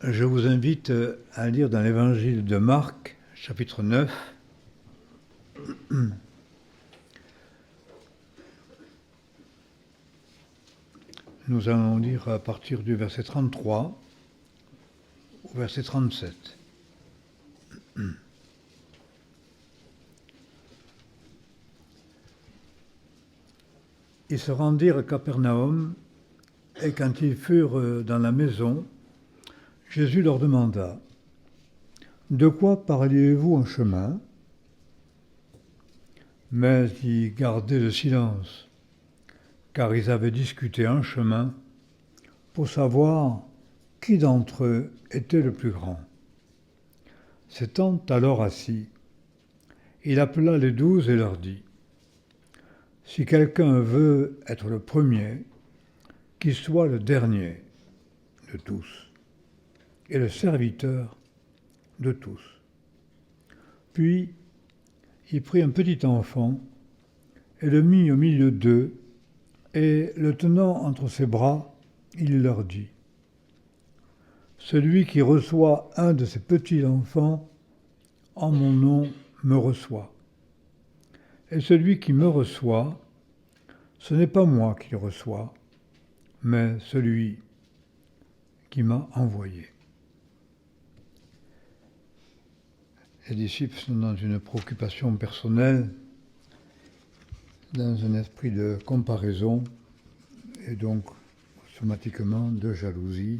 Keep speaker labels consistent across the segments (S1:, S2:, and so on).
S1: Je vous invite à lire dans l'évangile de Marc, chapitre 9. Nous allons lire à partir du verset 33 au verset 37. Ils se rendirent à Capernaum, et quand ils furent dans la maison, Jésus leur demanda : « De quoi parliez-vous en chemin ?» Mais ils gardaient le silence, car ils avaient discuté en chemin pour savoir qui d'entre eux était le plus grand. S'étant alors assis, il appela les 12 et leur dit : « Si quelqu'un veut être le premier, qu'il soit le dernier de tous et le serviteur de tous. » Puis il prit un petit enfant et le mit au milieu d'eux, et le tenant entre ses bras, il leur dit : « Celui qui reçoit un de ces petits enfants en mon nom me reçoit. Et celui qui me reçoit, ce n'est pas moi qui le reçois, mais celui qui m'a envoyé. » Les disciples sont dans une préoccupation personnelle, dans un esprit de comparaison et donc automatiquement de jalousie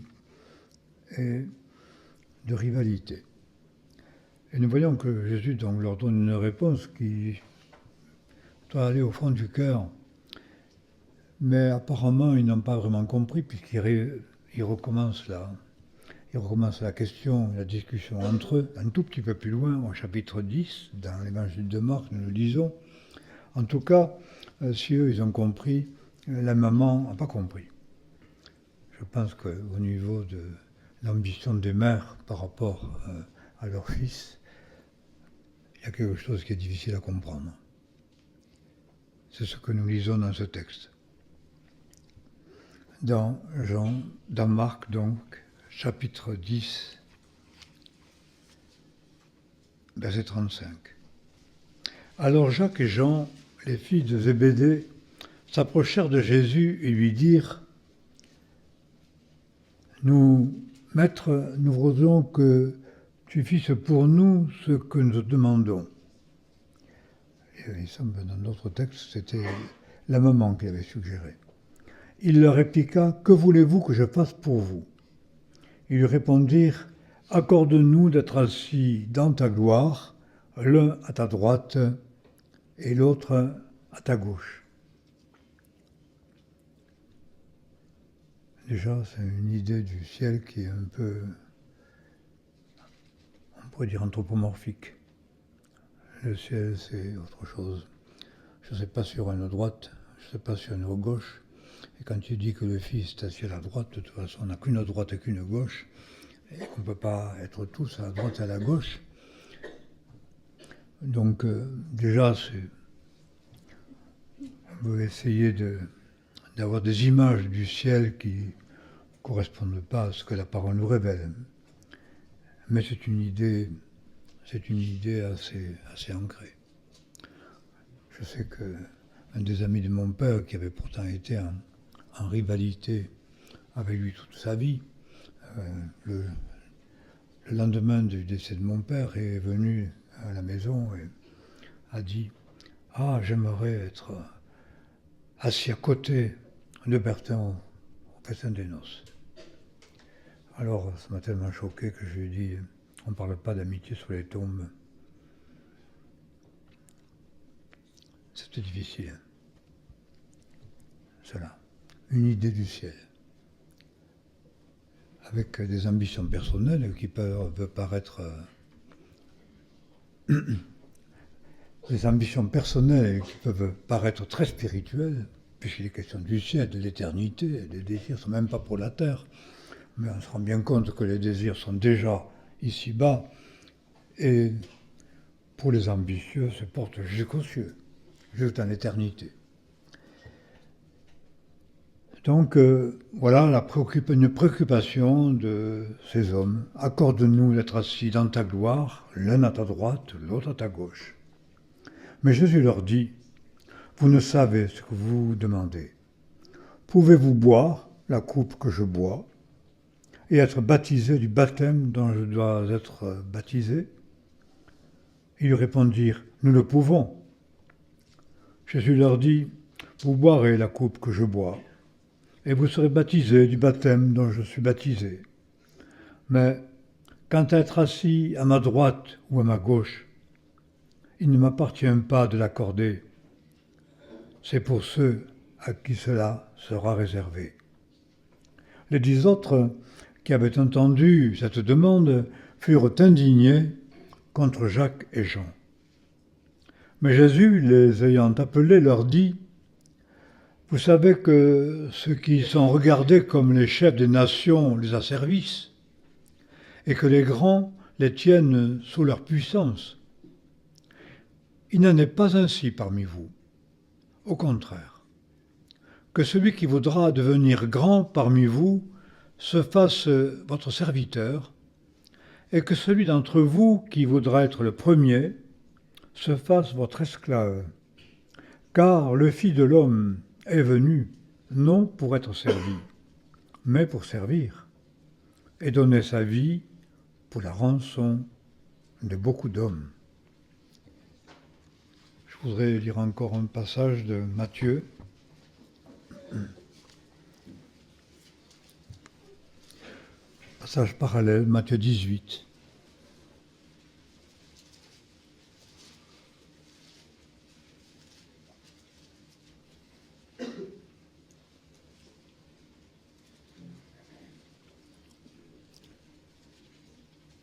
S1: et de rivalité. Et nous voyons que Jésus donc leur donne une réponse qui doit aller au fond du cœur, mais apparemment ils n'ont pas vraiment compris puisqu'ils recommencent la question, la discussion entre eux, un tout petit peu plus loin, au chapitre 10, dans l'évangile de Marc, nous le lisons. En tout cas, si eux, ils ont compris, la maman n'a pas compris. Je pense qu'au niveau de l'ambition des mères par rapport à leur fils, il y a quelque chose qui est difficile à comprendre. C'est ce que nous lisons dans ce texte. Dans Marc donc, chapitre 10, verset 35. Alors Jacques et Jean, les filles de Zébédée, s'approchèrent de Jésus et lui dirent : « Maître, nous voudrions que tu fisses pour nous ce que nous demandons. » Et il semble dans d'autres textes, c'était la maman qui avait suggéré. Il leur répliqua : « Que voulez-vous que je fasse pour vous ? » Ils lui répondirent : « Accorde-nous d'être assis dans ta gloire, l'un à ta droite et l'autre à ta gauche. » Déjà, c'est une idée du ciel qui est un peu, on pourrait dire, anthropomorphique. Le ciel, c'est autre chose. Je ne sais pas sur une droite, je ne sais pas sur une gauche. Et quand tu dis que le Fils est assis à la droite, de toute façon, on n'a qu'une droite et qu'une gauche, et qu'on ne peut pas être tous à la droite et à la gauche. Donc, déjà, on veut essayer d'avoir des images du ciel qui ne correspondent pas à ce que la parole nous révèle. Mais c'est une idée assez ancrée. Je sais qu'un des amis de mon père, qui avait pourtant été en rivalité avec lui toute sa vie, le lendemain du décès de mon père, est venu à la maison et a dit : « Ah, j'aimerais être assis à côté de Bertin au festin des noces. » Alors, ça m'a tellement choqué que je lui ai dit : « On ne parle pas d'amitié sur les tombes. » C'était difficile. Cela, une idée du ciel, avec des ambitions personnelles qui peuvent paraître des ambitions personnelles qui peuvent paraître très spirituelles, puisqu'il est question du ciel, de l'éternité. Les désirs ne sont même pas pour la terre, mais on se rend bien compte que les désirs sont déjà ici-bas, et pour les ambitieux se portent jusqu'aux cieux, jusqu'en éternité. Donc voilà une préoccupation de ces hommes. Accorde-nous d'être assis dans ta gloire, l'un à ta droite, l'autre à ta gauche. Mais Jésus leur dit, vous ne savez ce que vous demandez. Pouvez-vous boire la coupe que je bois et être baptisé du baptême dont je dois être baptisé? Ils lui répondirent, nous le pouvons. Jésus leur dit, vous boirez la coupe que je bois, et vous serez baptisés du baptême dont je suis baptisé. Mais quant à être assis à ma droite ou à ma gauche, il ne m'appartient pas de l'accorder. C'est pour ceux à qui cela sera réservé. Les 10 autres qui avaient entendu cette demande furent indignés contre Jacques et Jean. Mais Jésus, les ayant appelés, leur dit, vous savez que ceux qui sont regardés comme les chefs des nations les asservissent, et que les grands les tiennent sous leur puissance. Il n'en est pas ainsi parmi vous. Au contraire, que celui qui voudra devenir grand parmi vous se fasse votre serviteur, et que celui d'entre vous qui voudra être le premier se fasse votre esclave. Car le Fils de l'homme est venu, non pour être servi, mais pour servir, et donner sa vie pour la rançon de beaucoup d'hommes. Je voudrais lire encore un passage de Matthieu. Passage parallèle, Matthieu 18.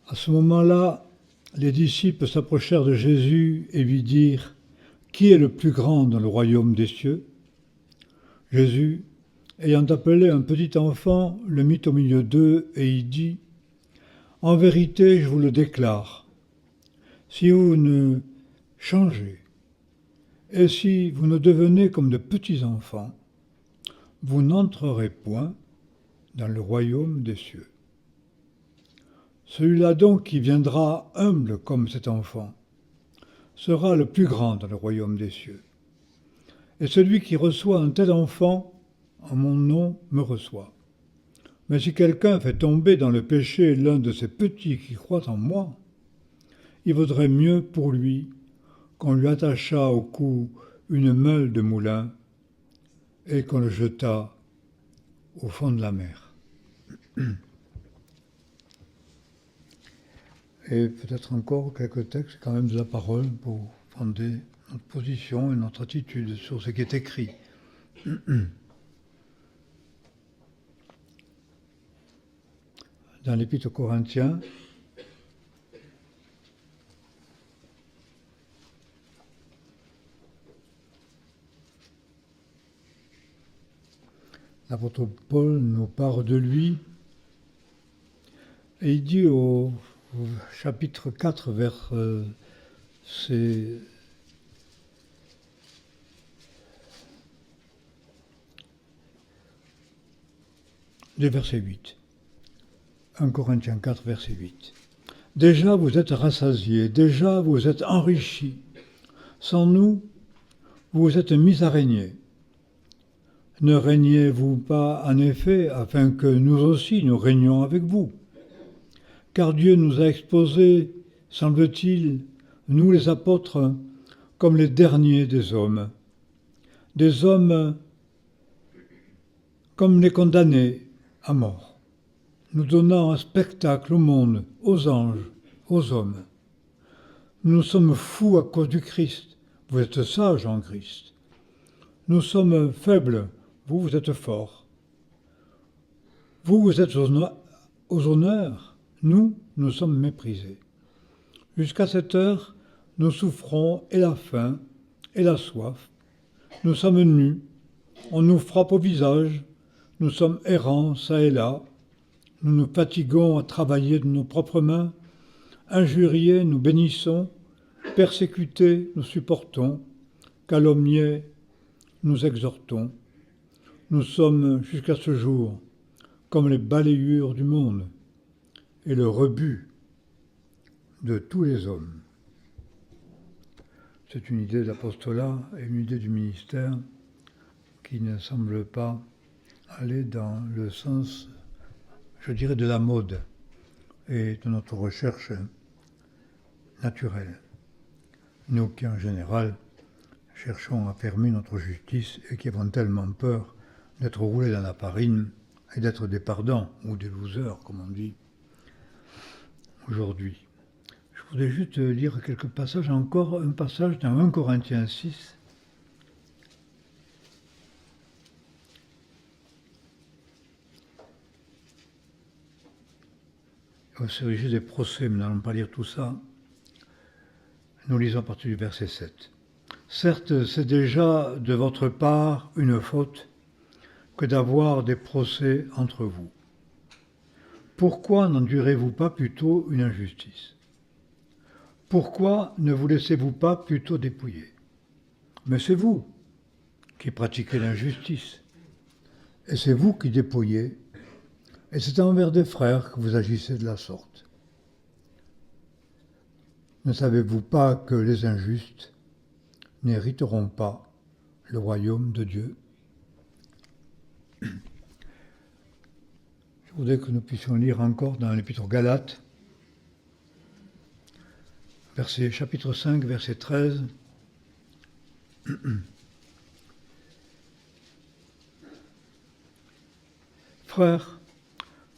S1: À ce moment-là, les disciples s'approchèrent de Jésus et lui dirent, « Qui est le plus grand dans le royaume des cieux ?» Jésus, ayant appelé un petit enfant, le mit au milieu d'eux et il dit, « En vérité, je vous le déclare, si vous ne changez et si vous ne devenez comme de petits enfants, vous n'entrerez point dans le royaume des cieux. Celui-là donc qui viendra humble comme cet enfant sera le plus grand dans le royaume des cieux. Et celui qui reçoit un tel enfant, en mon nom, me reçoit. Mais si quelqu'un fait tomber dans le péché l'un de ces petits qui croient en moi, il vaudrait mieux pour lui qu'on lui attachât au cou une meule de moulin et qu'on le jetât au fond de la mer. Et peut-être encore quelques textes, quand même de la parole, pour fonder notre position et notre attitude sur ce qui est écrit. Dans l'Épître aux Corinthiens, l'apôtre Paul nous parle de lui et il dit au chapitre 4, verset 8. 1 Corinthiens 4, verset 8. Déjà vous êtes rassasiés, déjà vous êtes enrichis. Sans nous, vous vous êtes mis à régner. Ne régnez-vous pas en effet afin que nous aussi nous régnions avec vous? Car Dieu nous a exposés, semble-t-il, nous les apôtres, comme les derniers des hommes comme les condamnés à mort, nous donnant un spectacle au monde, aux anges, aux hommes. Nous sommes fous à cause du Christ, vous êtes sages en Christ. Nous sommes faibles, vous êtes forts. Vous êtes aux honneurs, nous sommes méprisés. Jusqu'à cette heure, nous souffrons et la faim et la soif. Nous sommes nus, on nous frappe au visage, nous sommes errants çà et là, nous nous fatiguons à travailler de nos propres mains, injuriés, nous bénissons, persécutés, nous supportons, calomniés, nous exhortons. nous sommes jusqu'à ce jour comme les balayures du monde et le rebut de tous les hommes. C'est une idée de l'apostolat et une idée du ministère qui ne semble pas aller dans le sens, je dirais, de la mode et de notre recherche naturelle. Nous qui, en général, cherchons à fermer notre justice et qui avons tellement peur d'être roulés dans la farine et d'être des perdants ou des losers, comme on dit aujourd'hui. Je voudrais juste lire quelques passages, encore un passage dans 1 Corinthiens 6. Au sujet des procès, mais nous n'allons pas lire tout ça. Nous lisons à partir du verset 7. Certes, c'est déjà de votre part une faute que d'avoir des procès entre vous. Pourquoi n'endurez-vous pas plutôt une injustice ? Pourquoi ne vous laissez-vous pas plutôt dépouiller ? Mais c'est vous qui pratiquez l'injustice, et c'est vous qui dépouillez, et c'est envers des frères que vous agissez de la sorte. Ne savez-vous pas que les injustes n'hériteront pas le royaume de Dieu ? Je voudrais que nous puissions lire encore dans l'Épître aux Galates, chapitre 5, verset 13. Frères,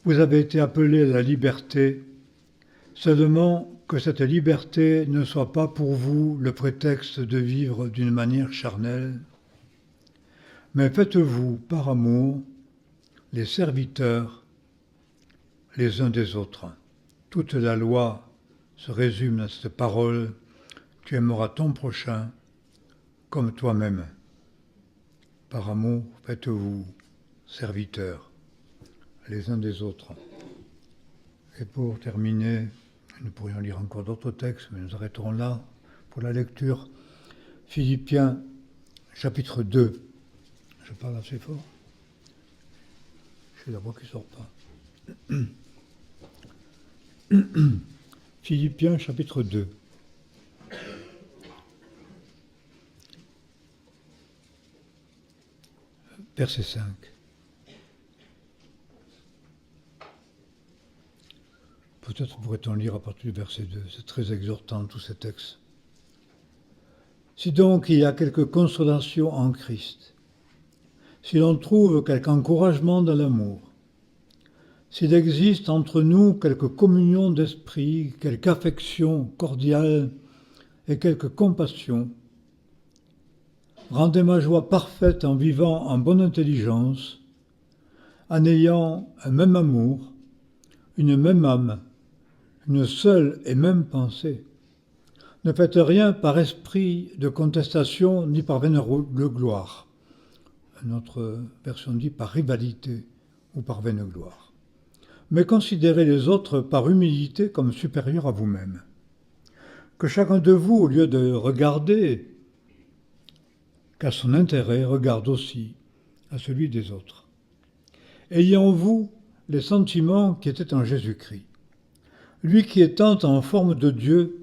S1: vous avez été appelés à la liberté, seulement que cette liberté ne soit pas pour vous le prétexte de vivre d'une manière charnelle, mais faites-vous par amour les serviteurs les uns des autres. Toute la loi se résume à cette parole, tu aimeras ton prochain comme toi-même. Par amour, faites-vous serviteurs les uns des autres. Et pour terminer, nous pourrions lire encore d'autres textes, mais nous arrêterons là pour la lecture. Philippiens, chapitre 2. Je parle assez fort. J'ai la voix qui ne sort pas. Philippiens, chapitre 2. Verset 5. Peut-être pourrait-on lire à partir du verset 2. C'est très exhortant, tous ces textes. Si donc il y a quelque consolation en Christ, si l'on trouve quelque encouragement dans l'amour, s'il existe entre nous quelque communion d'esprit, quelque affection cordiale et quelque compassion, rendez ma joie parfaite en vivant en bonne intelligence, en ayant un même amour, une même âme, une seule et même pensée. Ne faites rien par esprit de contestation ni par vaine de gloire. Notre version dit par rivalité ou par vaine gloire. Mais considérez les autres par humilité comme supérieurs à vous-même. Que chacun de vous, au lieu de regarder qu'à son intérêt, regarde aussi à celui des autres. Ayez en vous les sentiments qui étaient en Jésus-Christ. Lui qui étant en forme de Dieu,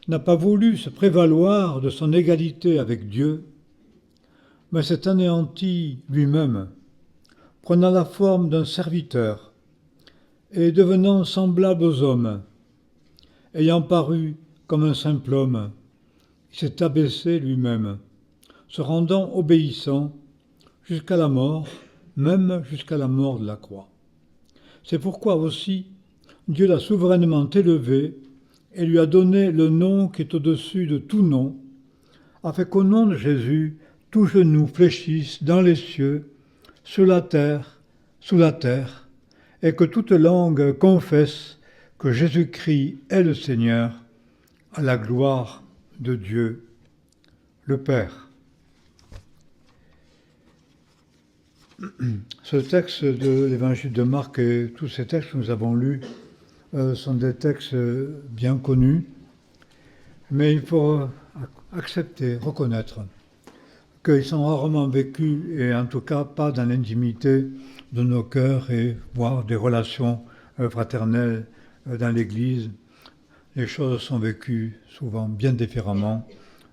S1: n'a pas voulu se prévaloir de son égalité avec Dieu, mais s'est anéanti lui-même, prenant la forme d'un serviteur et devenant semblable aux hommes. Ayant paru comme un simple homme, il s'est abaissé lui-même, se rendant obéissant jusqu'à la mort, même jusqu'à la mort de la croix. C'est pourquoi aussi Dieu l'a souverainement élevé et lui a donné le nom qui est au-dessus de tout nom, afin qu'au nom de Jésus, tout genou fléchisse dans les cieux, sur la terre, sous la terre, et que toute langue confesse que Jésus-Christ est le Seigneur, à la gloire de Dieu, le Père. Ce texte de l'évangile de Marc et tous ces textes que nous avons lus sont des textes bien connus, mais il faut accepter, reconnaître qu'ils sont rarement vécus, et en tout cas pas dans l'intimité de nos cœurs et voire des relations fraternelles dans l'Église. Les choses sont vécues souvent bien différemment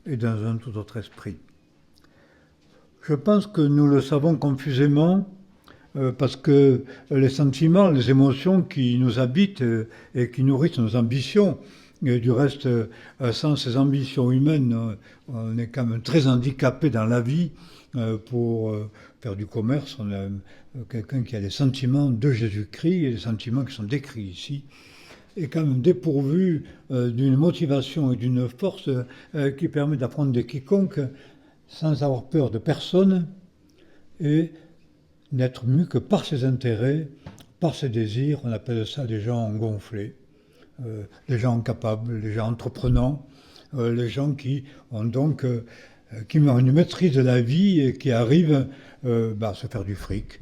S1: et dans un tout autre esprit. Je pense que nous le savons confusément parce que les sentiments, les émotions qui nous habitent et qui nourrissent nos ambitions, et du reste, sans ces ambitions humaines, on est quand même très handicapé dans la vie pour faire du commerce. On a quelqu'un qui a les sentiments de Jésus-Christ et les sentiments qui sont décrits ici, est quand même dépourvu d'une motivation et d'une force qui permet d'affronter quiconque sans avoir peur de personne et n'être mu que par ses intérêts, par ses désirs. On appelle ça les gens gonflés, les gens incapables, les gens entreprenants, les gens qui ont donc qui ont une maîtrise de la vie et qui arrivent à se faire du fric,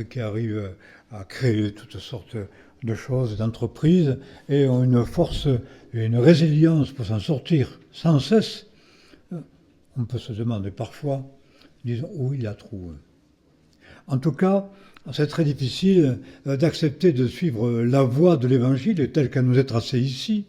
S1: qui arrivent à créer toutes sortes de choses, d'entreprises, et ont une force et une résilience pour s'en sortir sans cesse. On peut se demander parfois, disons, où il y a trou. En tout cas, c'est très difficile d'accepter de suivre la voie de l'Évangile telle qu'elle nous est tracée ici,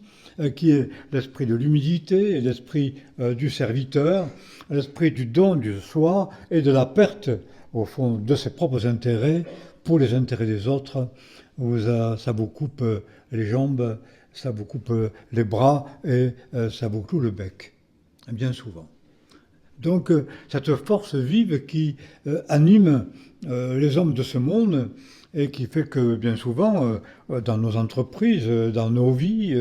S1: qui est l'esprit de l'humilité, l'esprit du serviteur, l'esprit du don du soi et de la perte, au fond, de ses propres intérêts pour les intérêts des autres, où ça vous coupe les jambes, ça vous coupe les bras et ça vous cloue le bec, bien souvent. Donc cette force vive qui anime les hommes de ce monde et qui fait que bien souvent, dans nos entreprises, dans nos vies,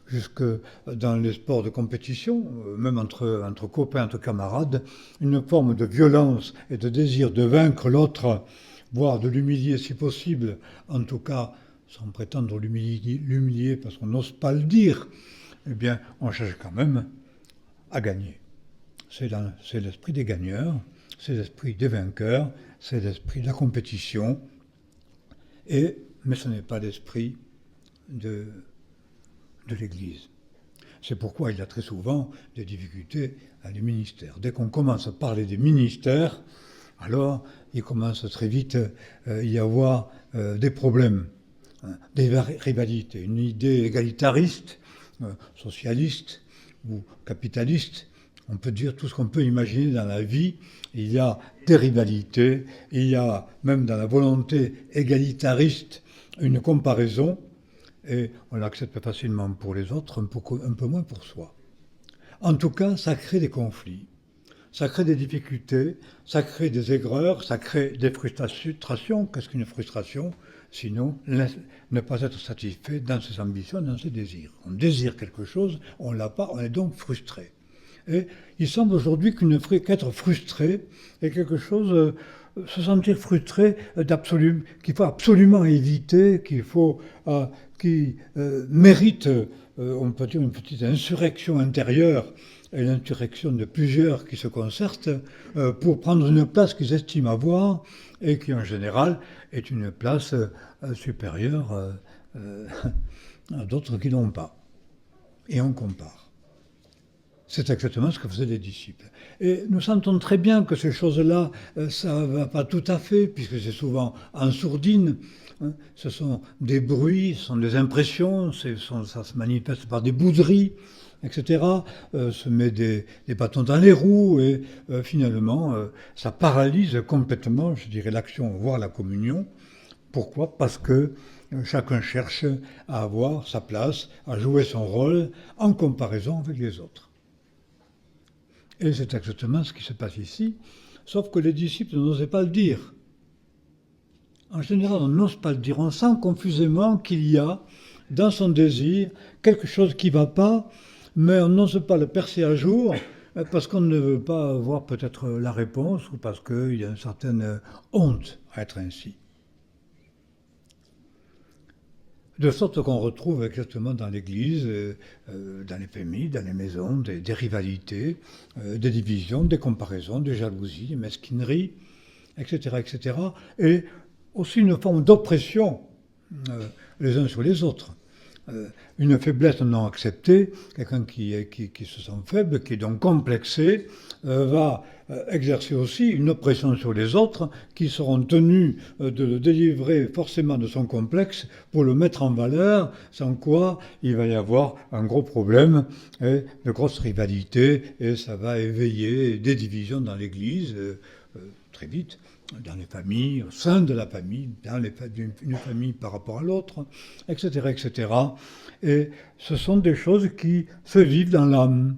S1: jusque dans les sports de compétition, même entre copains, entre camarades, une forme de violence et de désir de vaincre l'autre, voire de l'humilier si possible, en tout cas sans prétendre l'humilier parce qu'on n'ose pas le dire, eh bien on cherche quand même à gagner. C'est l'esprit des gagneurs, c'est l'esprit des vainqueurs, c'est l'esprit de la compétition, mais ce n'est pas l'esprit de l'Église. C'est pourquoi il y a très souvent des difficultés à les ministères. Dès qu'on commence à parler des ministères, alors il commence très vite à y avoir des problèmes, des rivalités, une idée égalitariste, socialiste ou capitaliste. On peut dire tout ce qu'on peut imaginer dans la vie. Il y a des rivalités, il y a même dans la volonté égalitariste une comparaison, et on l'accepte facilement pour les autres, un peu moins pour soi. En tout cas, ça crée des conflits, ça crée des difficultés, ça crée des aigreurs, ça crée des frustrations. Qu'est-ce qu'une frustration ? Sinon, ne pas être satisfait dans ses ambitions, dans ses désirs. On désire quelque chose, on ne l'a pas, on est donc frustré. Et il semble aujourd'hui qu'être frustré est quelque chose, se sentir frustré qu'il faut absolument éviter, qui mérite, on peut dire, une petite insurrection intérieure, et l'insurrection de plusieurs qui se concertent pour prendre une place qu'ils estiment avoir et qui en général est une place supérieure à d'autres qui n'ont pas. Et on compare. C'est exactement ce que faisaient les disciples. Et nous sentons très bien que ces choses-là, ça ne va pas tout à fait, puisque c'est souvent en sourdine. Ce sont des bruits, ce sont des impressions, ça se manifeste par des bouderies, etc. Se met des bâtons dans les roues et finalement, ça paralyse complètement, je dirais, l'action, voire la communion. Pourquoi ? Parce que chacun cherche à avoir sa place, à jouer son rôle en comparaison avec les autres. Et c'est exactement ce qui se passe ici, sauf que les disciples n'osaient pas le dire. En général, on n'ose pas le dire. On sent confusément qu'il y a, dans son désir, quelque chose qui ne va pas, mais on n'ose pas le percer à jour, parce qu'on ne veut pas avoir peut-être la réponse, ou parce qu'il y a une certaine honte à être ainsi. De sorte qu'on retrouve exactement dans l'Église, dans les familles, dans les maisons, des rivalités, des divisions, des comparaisons, des jalousies, des mesquineries, etc., etc. Et aussi une forme d'oppression les uns sur les autres. une faiblesse non acceptée, quelqu'un qui se sent faible, qui est donc complexé, va exercer aussi une oppression sur les autres qui seront tenus de le délivrer forcément de son complexe pour le mettre en valeur, sans quoi il va y avoir un gros problème, de grosses rivalités, et ça va éveiller des divisions dans l'Église très vite, dans les familles, au sein de la famille, dans une famille par rapport à l'autre, etc., etc. Et ce sont des choses qui se vivent dans l'âme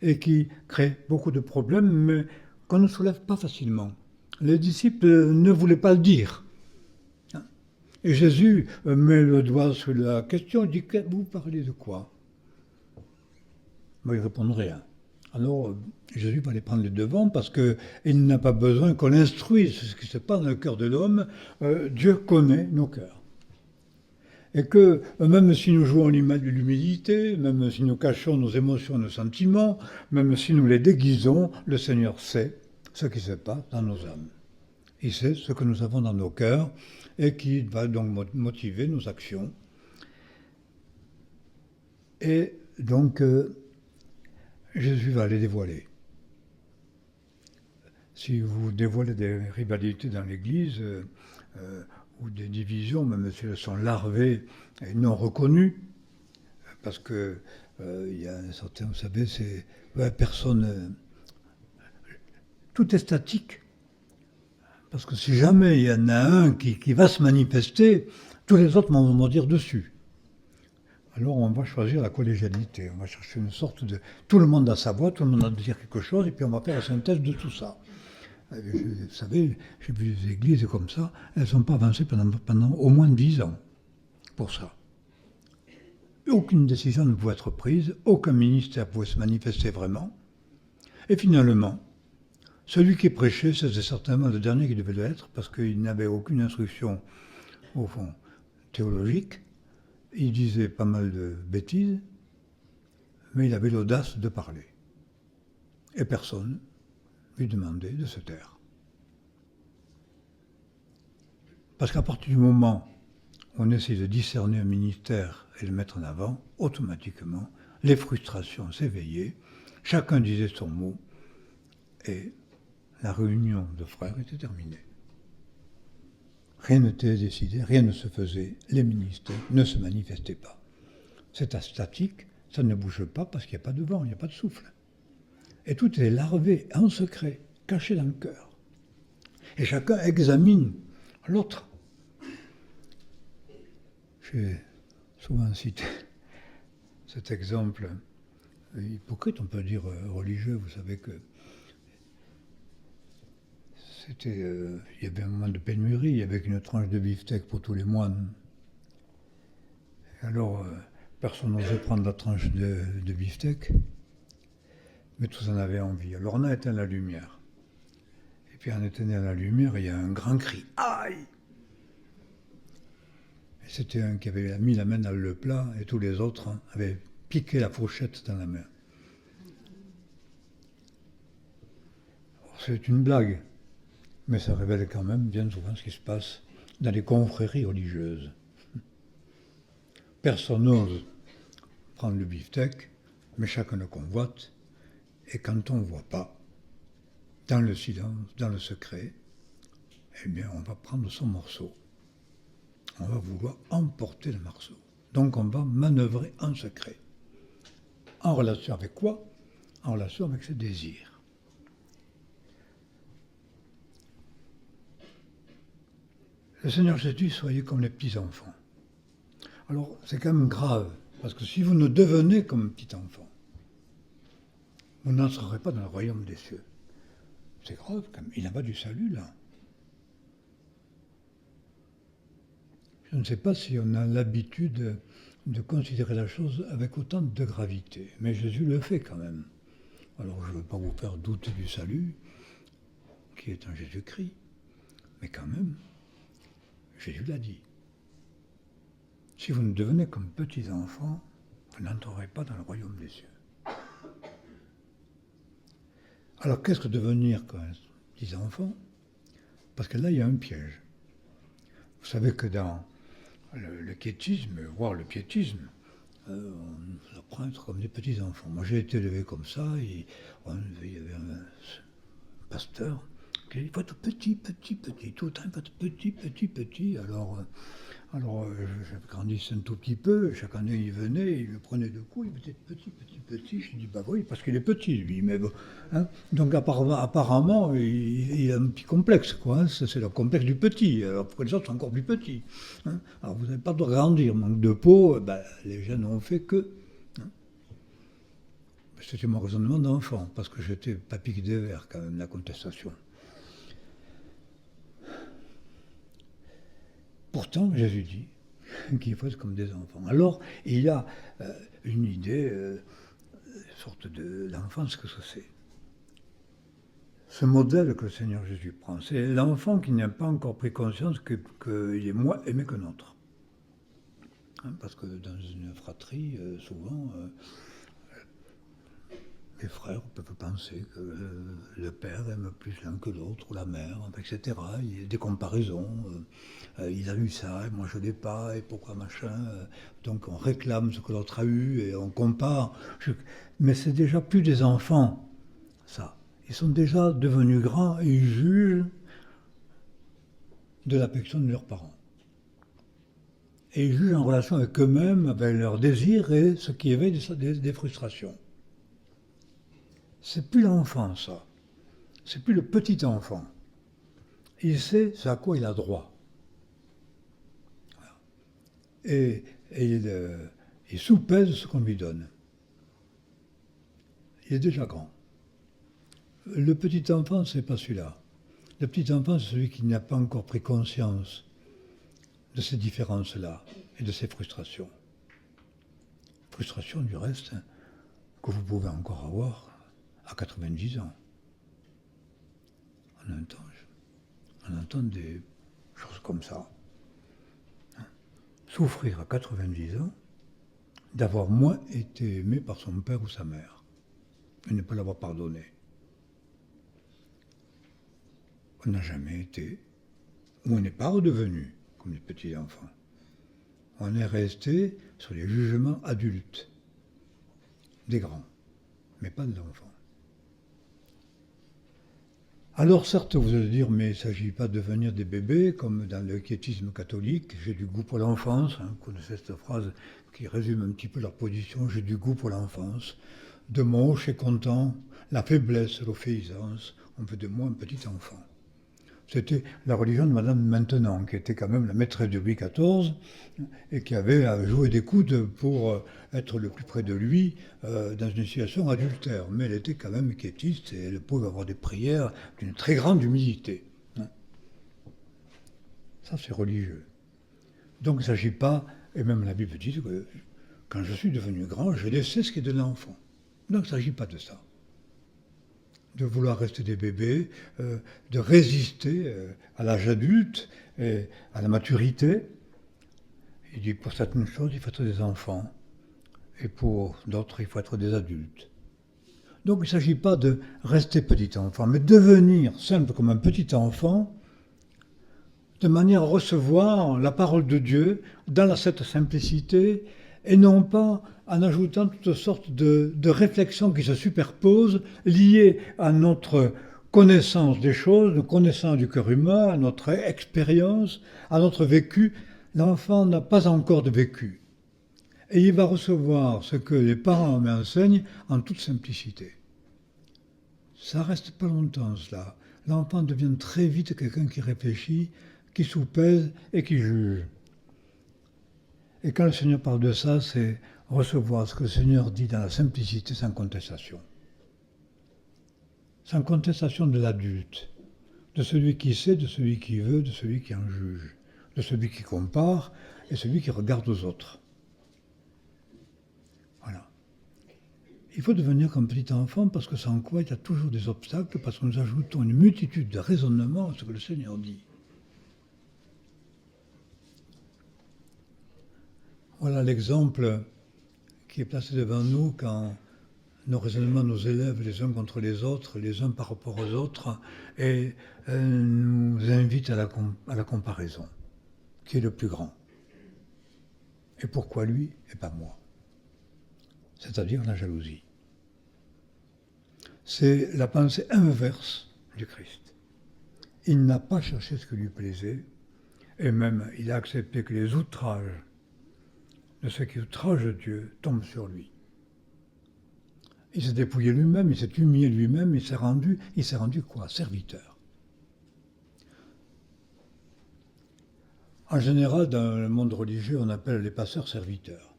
S1: et qui créent beaucoup de problèmes, mais qu'on ne soulève pas facilement. Les disciples ne voulaient pas le dire. Et Jésus met le doigt sur la question, il dit, vous parlez de quoi? Ils répondent rien. Alors Jésus va les prendre les devants parce qu'il n'a pas besoin qu'on instruise ce qui se passe dans le cœur de l'homme. Dieu connaît nos cœurs. Et que même si nous jouons l'image de l'humilité, même si nous cachons nos émotions, nos sentiments, même si nous les déguisons, le Seigneur sait ce qui se passe dans nos âmes. Il sait ce que nous avons dans nos cœurs et qui va donc motiver nos actions. Et donc, Jésus va les dévoiler. Si vous dévoilez des rivalités dans l'Église, ou des divisions, même si elles sont larvées et non reconnues, parce que il y a un certain, vous savez, c'est personne. Tout est statique. Parce que si jamais il y en a un qui va se manifester, tous les autres vont dire dessus. Alors on va choisir la collégialité, on va chercher une sorte de... Tout le monde a sa voix, tout le monde a dire quelque chose, et puis on va faire la synthèse de tout ça. Vous savez, j'ai vu des églises comme ça, elles ne sont pas avancées pendant au moins 10 ans pour ça. Aucune décision ne pouvait être prise, aucun ministère pouvait se manifester vraiment. Et finalement, celui qui prêchait, c'était certainement le dernier qui devait l'être, parce qu'il n'avait aucune instruction, au fond, théologique. Il disait pas mal de bêtises, mais il avait l'audace de parler. Et personne lui demandait de se taire. Parce qu'à partir du moment où on essaie de discerner un ministère et le mettre en avant, automatiquement, les frustrations s'éveillaient, chacun disait son mot, et la réunion de frères était terminée. Rien n'était décidé, rien ne se faisait, les ministères ne se manifestaient pas. C'est statique, ça ne bouge pas parce qu'il n'y a pas de vent, il n'y a pas de souffle. Et tout est larvé, en secret, caché dans le cœur. Et chacun examine l'autre. J'ai souvent cité cet exemple hypocrite, on peut dire religieux, vous savez que il y avait un moment de pénurie, avec une tranche de beefsteak pour tous les moines. Alors, personne n'osait prendre la tranche de beefsteak, mais tous en avaient envie. Alors on a éteint la lumière. Et puis en éteignant la lumière, il y a un grand cri. Aïe! Et c'était un qui avait mis la main dans le plat, et tous les autres avaient piqué la fourchette dans la main. C'est une blague. Mais ça révèle quand même bien souvent ce qui se passe dans les confréries religieuses. Personne n'ose prendre le beefsteak, mais chacun le convoite. Et quand on ne voit pas, dans le silence, dans le secret, eh bien on va prendre son morceau. On va vouloir emporter le morceau. Donc on va manœuvrer en secret. En relation avec quoi? En relation avec ses désirs. Le Seigneur Jésus, soyez comme les petits-enfants. Alors, c'est quand même grave, parce que si vous ne devenez comme un petit-enfant, vous n'entrerez pas dans le royaume des cieux. C'est grave, quand même. Il n'y a pas du salut, là. Je ne sais pas si on a l'habitude de considérer la chose avec autant de gravité, mais Jésus le fait quand même. Alors, je ne veux pas vous faire douter du salut, qui est en Jésus-Christ, mais quand même, Jésus l'a dit. Si vous ne devenez comme petits enfants, vous n'entrerez pas dans le royaume des cieux. Alors qu'est-ce que devenir comme petits enfants? Parce que là, il y a un piège. Vous savez que dans le quiétisme, voire le piétisme, on nous apprend à être comme des petits-enfants. Moi, j'ai été élevé comme ça, et il y avait un pasteur qui disait, il faut être petit, petit, petit, tout le temps, il faut être petit, petit, petit. Alors, j'avais grandi un tout petit peu, chaque année il venait, il me prenait de coups, il était petit, petit, petit. Je dis, bah oui, parce qu'il est petit, lui. Mais bon, hein. Donc apparemment, il a un petit complexe, quoi. Hein. C'est le complexe du petit, alors pour les autres, c'est encore plus petit. Hein. Alors vous n'avez pas de grandir, manque de peau, les jeunes n'ont fait que. Hein. C'était mon raisonnement d'enfant, parce que j'étais pas piqué des verres, quand même, la contestation. Pourtant, Jésus dit qu'il faut être comme des enfants. Alors, il y a une idée, une sorte d'enfance que c'est. Ce modèle que le Seigneur Jésus prend, c'est l'enfant qui n'a pas encore pris conscience qu'il est moins aimé que notre. Hein, parce que dans une fratrie, souvent, les frères peuvent penser que le père aime plus l'un que l'autre, ou la mère, etc. Il y a des comparaisons. Il a eu ça, et moi je ne l'ai pas, et pourquoi machin. Donc on réclame ce que l'autre a eu, et on compare. Mais c'est déjà plus des enfants, ça. Ils sont déjà devenus grands, et ils jugent de l'affection de leurs parents. Et ils jugent en relation avec eux-mêmes, avec leurs désirs, et ce qui éveille des frustrations. C'est plus l'enfant, ça. C'est plus le petit enfant. Il sait ce à quoi il a droit. Voilà. Et il soupèse ce qu'on lui donne. Il est déjà grand. Le petit enfant, c'est pas celui-là. Le petit enfant, c'est celui qui n'a pas encore pris conscience de ces différences-là et de ces frustrations. Frustrations, du reste, que vous pouvez encore avoir à 90 ans. On entend des choses comme ça. Hein. Souffrir à 90 ans d'avoir moins été aimé par son père ou sa mère et ne pas l'avoir pardonné. On n'a jamais été, ou on n'est pas redevenu comme des petits enfants. On est resté sur les jugements adultes des grands, mais pas de l'enfant. Alors certes, vous allez dire, mais il ne s'agit pas de devenir des bébés, comme dans le quiétisme catholique, j'ai du goût pour l'enfance, hein, vous connaissez cette phrase qui résume un petit peu leur position, j'ai du goût pour l'enfance, de moche et content, la faiblesse, l'offéisance, on fait de moi un petit enfant. C'était la religion de Madame Maintenon, qui était quand même la maîtresse de Louis XIV, et qui avait joué des coudes pour être le plus près de lui dans une situation adultère. Mais elle était quand même quiétiste, et elle pouvait avoir des prières d'une très grande humilité. Ça, c'est religieux. Donc il ne s'agit pas, et même la Bible dit que quand je suis devenu grand, j'ai laissé ce qui est de l'enfant. Donc il ne s'agit pas de ça. De vouloir rester des bébés, de résister à l'âge adulte et à la maturité. Il dit pour certaines choses, il faut être des enfants, et pour d'autres, il faut être des adultes. Donc il ne s'agit pas de rester petit enfant, mais devenir simple comme un petit enfant, de manière à recevoir la parole de Dieu dans cette simplicité, et non pas en ajoutant toutes sortes de réflexions qui se superposent, liées à notre connaissance des choses, notre connaissance du cœur humain, à notre expérience, à notre vécu. L'enfant n'a pas encore de vécu. Et il va recevoir ce que les parents lui enseignent en toute simplicité. Ça reste pas longtemps, cela. L'enfant devient très vite quelqu'un qui réfléchit, qui soupèse et qui juge. Et quand le Seigneur parle de ça, c'est recevoir ce que le Seigneur dit dans la simplicité sans contestation. Sans contestation de l'adulte, de celui qui sait, de celui qui veut, de celui qui en juge, de celui qui compare et celui qui regarde aux autres. Voilà. Il faut devenir comme petit enfant parce que sans quoi il y a toujours des obstacles, parce que nous ajoutons une multitude de raisonnements à ce que le Seigneur dit. Voilà l'exemple qui est placé devant nous quand nos raisonnements nous élèvent les uns contre les autres, les uns par rapport aux autres, et nous invitent à la comparaison, qui est le plus grand. Et pourquoi lui et pas moi? C'est-à-dire la jalousie. C'est la pensée inverse du Christ. Il n'a pas cherché ce qui lui plaisait, et même il a accepté que les outrages de ceux qui outragent Dieu tombent sur lui. Il s'est dépouillé lui-même, il s'est humilié lui-même, il s'est rendu quoi? Serviteur. En général, dans le monde religieux, on appelle les pasteurs serviteurs.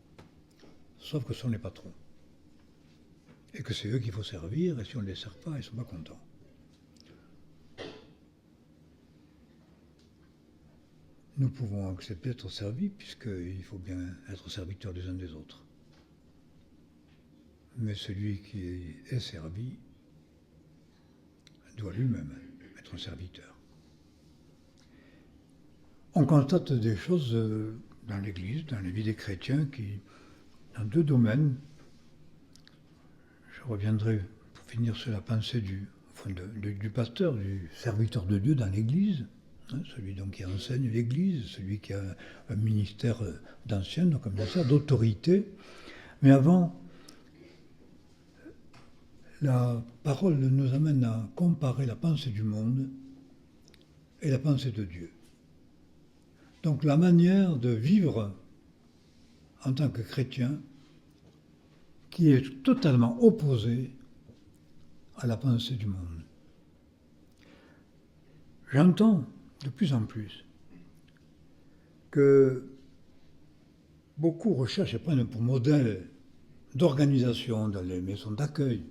S1: Sauf que ce sont les patrons. Et que c'est eux qu'il faut servir, et si on ne les sert pas, ils ne sont pas contents. Nous pouvons accepter d'être servis, puisqu'il faut bien être serviteurs des uns des autres. Mais celui qui est servi doit lui-même être un serviteur. On constate des choses dans l'Église, dans la vie des chrétiens, dans deux domaines. Je reviendrai pour finir sur la pensée du pasteur, du serviteur de Dieu dans l'Église, celui donc qui enseigne l'Église, celui qui a un ministère d'ancien, donc un ministère d'autorité. Mais avant, la parole nous amène à comparer la pensée du monde et la pensée de Dieu. Donc la manière de vivre en tant que chrétien qui est totalement opposée à la pensée du monde. J'entends de plus en plus que beaucoup recherchent et prennent pour modèle d'organisation dans les maisons d'accueil,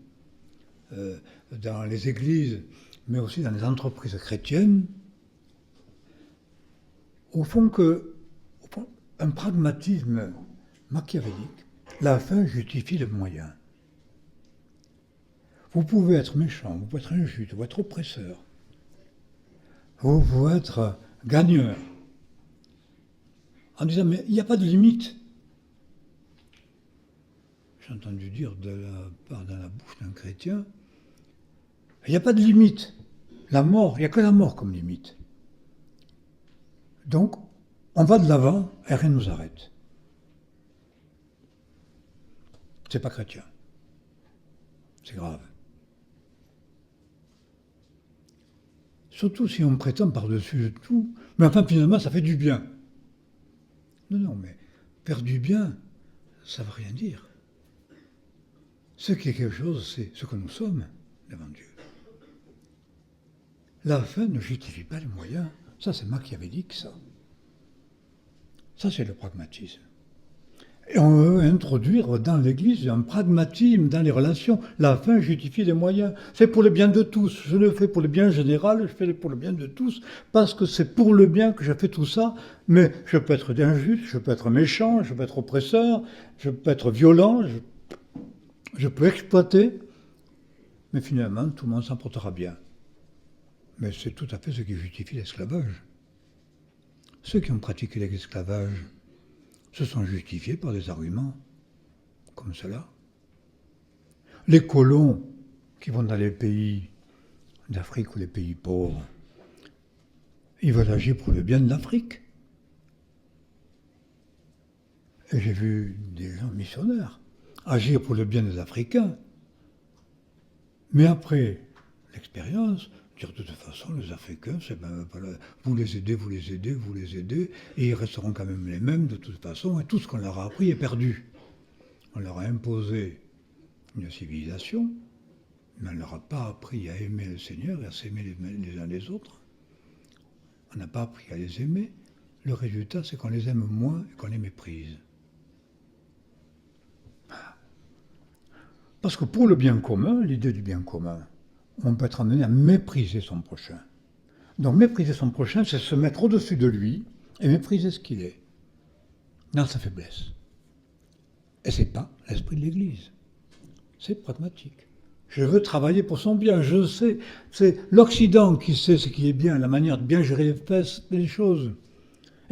S1: dans les églises, mais aussi dans les entreprises chrétiennes, au fond un pragmatisme machiavélique, la fin justifie le moyen. Vous pouvez être méchant, vous pouvez être injuste, vous pouvez être oppresseur, vous pouvez être gagneur, en disant mais il n'y a pas de limite. J'ai entendu dire dans la bouche d'un chrétien, il n'y a pas de limite. La mort, il n'y a que la mort comme limite. Donc, on va de l'avant et rien ne nous arrête. C'est pas chrétien. C'est grave. Surtout si on prétend par-dessus tout, mais enfin finalement ça fait du bien. Non, mais faire du bien, ça ne veut rien dire. Ce qui est quelque chose, c'est ce que nous sommes devant Dieu. La fin ne justifie pas les moyens. Ça, c'est machiavélique, ça. Ça, c'est le pragmatisme. Et on veut introduire dans l'Église un pragmatisme dans les relations. La fin justifie les moyens. C'est pour le bien de tous. Je le fais pour le bien général, je fais pour le bien de tous, parce que c'est pour le bien que je fais tout ça. Mais je peux être injuste, je peux être méchant, je peux être oppresseur, je peux être violent, je peux exploiter. Mais finalement, tout le monde s'en portera bien. Mais c'est tout à fait ce qui justifie l'esclavage. Ceux qui ont pratiqué l'esclavage se sont justifiés par des arguments comme cela. Les colons qui vont dans les pays d'Afrique ou les pays pauvres, ils veulent agir pour le bien de l'Afrique. Et j'ai vu des gens missionnaires agir pour le bien des Africains. Mais après l'expérience, dire de toute façon, les Africains, c'est même pas là. Vous les aidez, et ils resteront quand même les mêmes de toute façon, et tout ce qu'on leur a appris est perdu. On leur a imposé une civilisation, mais on ne leur a pas appris à aimer le Seigneur et à s'aimer les uns les autres. On n'a pas appris à les aimer. Le résultat, c'est qu'on les aime moins et qu'on les méprise. Parce que pour le bien commun, l'idée du bien commun, on peut être amené à mépriser son prochain. Donc mépriser son prochain, c'est se mettre au-dessus de lui et mépriser ce qu'il est, dans sa faiblesse. Et ce n'est pas l'esprit de l'Église. C'est pragmatique. Je veux travailler pour son bien, je sais. C'est l'Occident qui sait ce qui est bien, la manière de bien gérer les choses,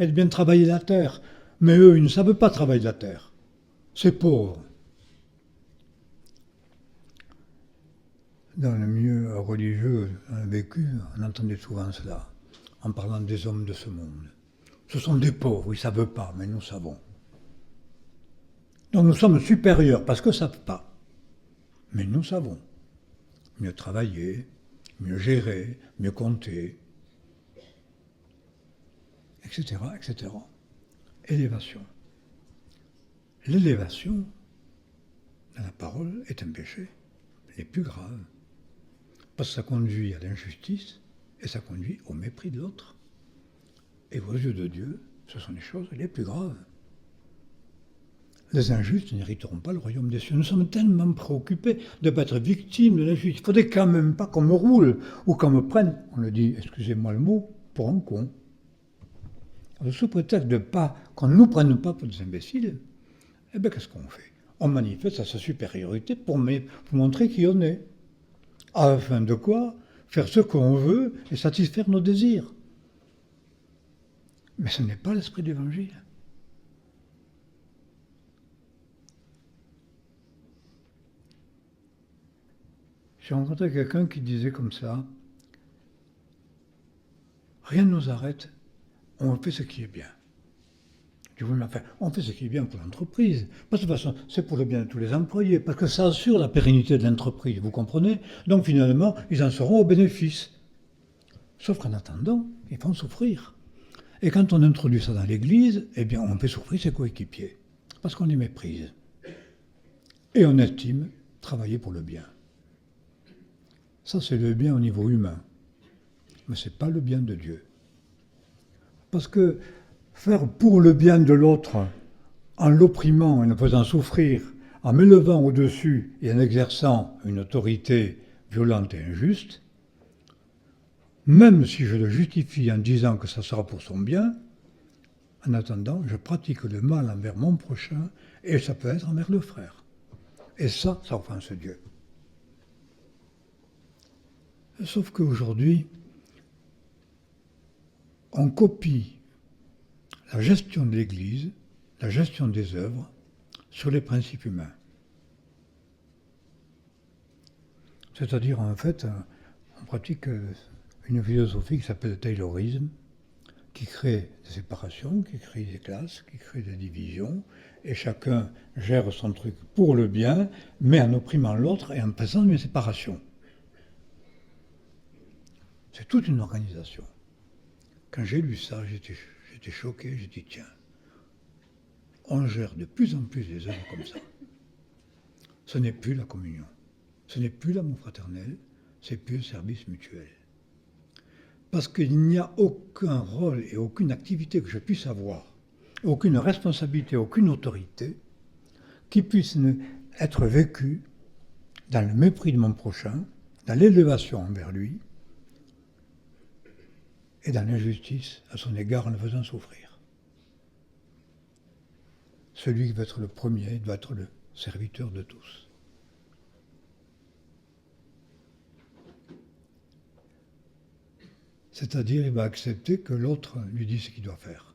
S1: et de bien travailler la terre. Mais eux, ils ne savent pas travailler la terre. C'est pauvre. Dans le milieu religieux, on a vécu, on entendait souvent cela, en parlant des hommes de ce monde. Ce sont des pauvres, ils ne savent pas, mais nous savons. Donc nous sommes supérieurs parce que ça ne savent pas. Mais nous savons mieux travailler, mieux gérer, mieux compter, etc., etc. Élévation. L'élévation dans la parole est un péché les plus graves. Parce que ça conduit à l'injustice et ça conduit au mépris de l'autre. Et aux yeux de Dieu, ce sont les choses les plus graves. Les injustes n'hériteront pas le royaume des cieux. Nous sommes tellement préoccupés de ne pas être victimes de l'injustice. Il ne faudrait quand même pas qu'on me roule ou qu'on me prenne, on le dit, excusez-moi le mot, pour un con. Alors, sous prétexte de pas, qu'on ne nous prenne pas pour des imbéciles, eh bien qu'est-ce qu'on fait? On manifeste sa supériorité pour montrer qui on est. Afin de quoi? Faire ce qu'on veut et satisfaire nos désirs. Mais ce n'est pas l'esprit de l'Évangile. J'ai rencontré quelqu'un qui disait comme ça, rien ne nous arrête, on fait ce qui est bien. Je dis, oui, mais enfin, on fait ce qui est bien pour l'entreprise. Parce que de toute façon, c'est pour le bien de tous les employés, parce que ça assure la pérennité de l'entreprise, vous comprenez? Donc finalement, ils en seront au bénéfice. Sauf qu'en attendant, ils vont souffrir. Et quand on introduit ça dans l'Église, eh bien, on fait souffrir ses coéquipiers, parce qu'on les méprise. Et on estime travailler pour le bien. Ça, c'est le bien au niveau humain. Mais ce n'est pas le bien de Dieu. Parce que faire pour le bien de l'autre, en l'opprimant et le faisant souffrir, en m'élevant au-dessus et en exerçant une autorité violente et injuste, même si je le justifie en disant que ça sera pour son bien, en attendant, je pratique le mal envers mon prochain et ça peut être envers le frère. Et ça offense Dieu. Sauf qu'aujourd'hui, on copie la gestion de l'Église, la gestion des œuvres, sur les principes humains. C'est-à-dire, en fait, on pratique une philosophie qui s'appelle le taylorisme, qui crée des séparations, qui crée des classes, qui crée des divisions, et chacun gère son truc pour le bien, mais en opprimant l'autre et en faisant une séparation. C'est toute une organisation. Quand j'ai lu ça, j'étais choqué, j'ai dit tiens, on gère de plus en plus les œuvres comme ça. Ce n'est plus la communion, ce n'est plus l'amour fraternel, c'est plus le service mutuel. Parce qu'il n'y a aucun rôle et aucune activité que je puisse avoir, aucune responsabilité, aucune autorité, qui puisse être vécue dans le mépris de mon prochain, dans l'élévation envers lui, et dans l'injustice à son égard en le faisant souffrir. Celui qui va être le premier doit être le serviteur de tous. C'est-à-dire, il va accepter que l'autre lui dise ce qu'il doit faire.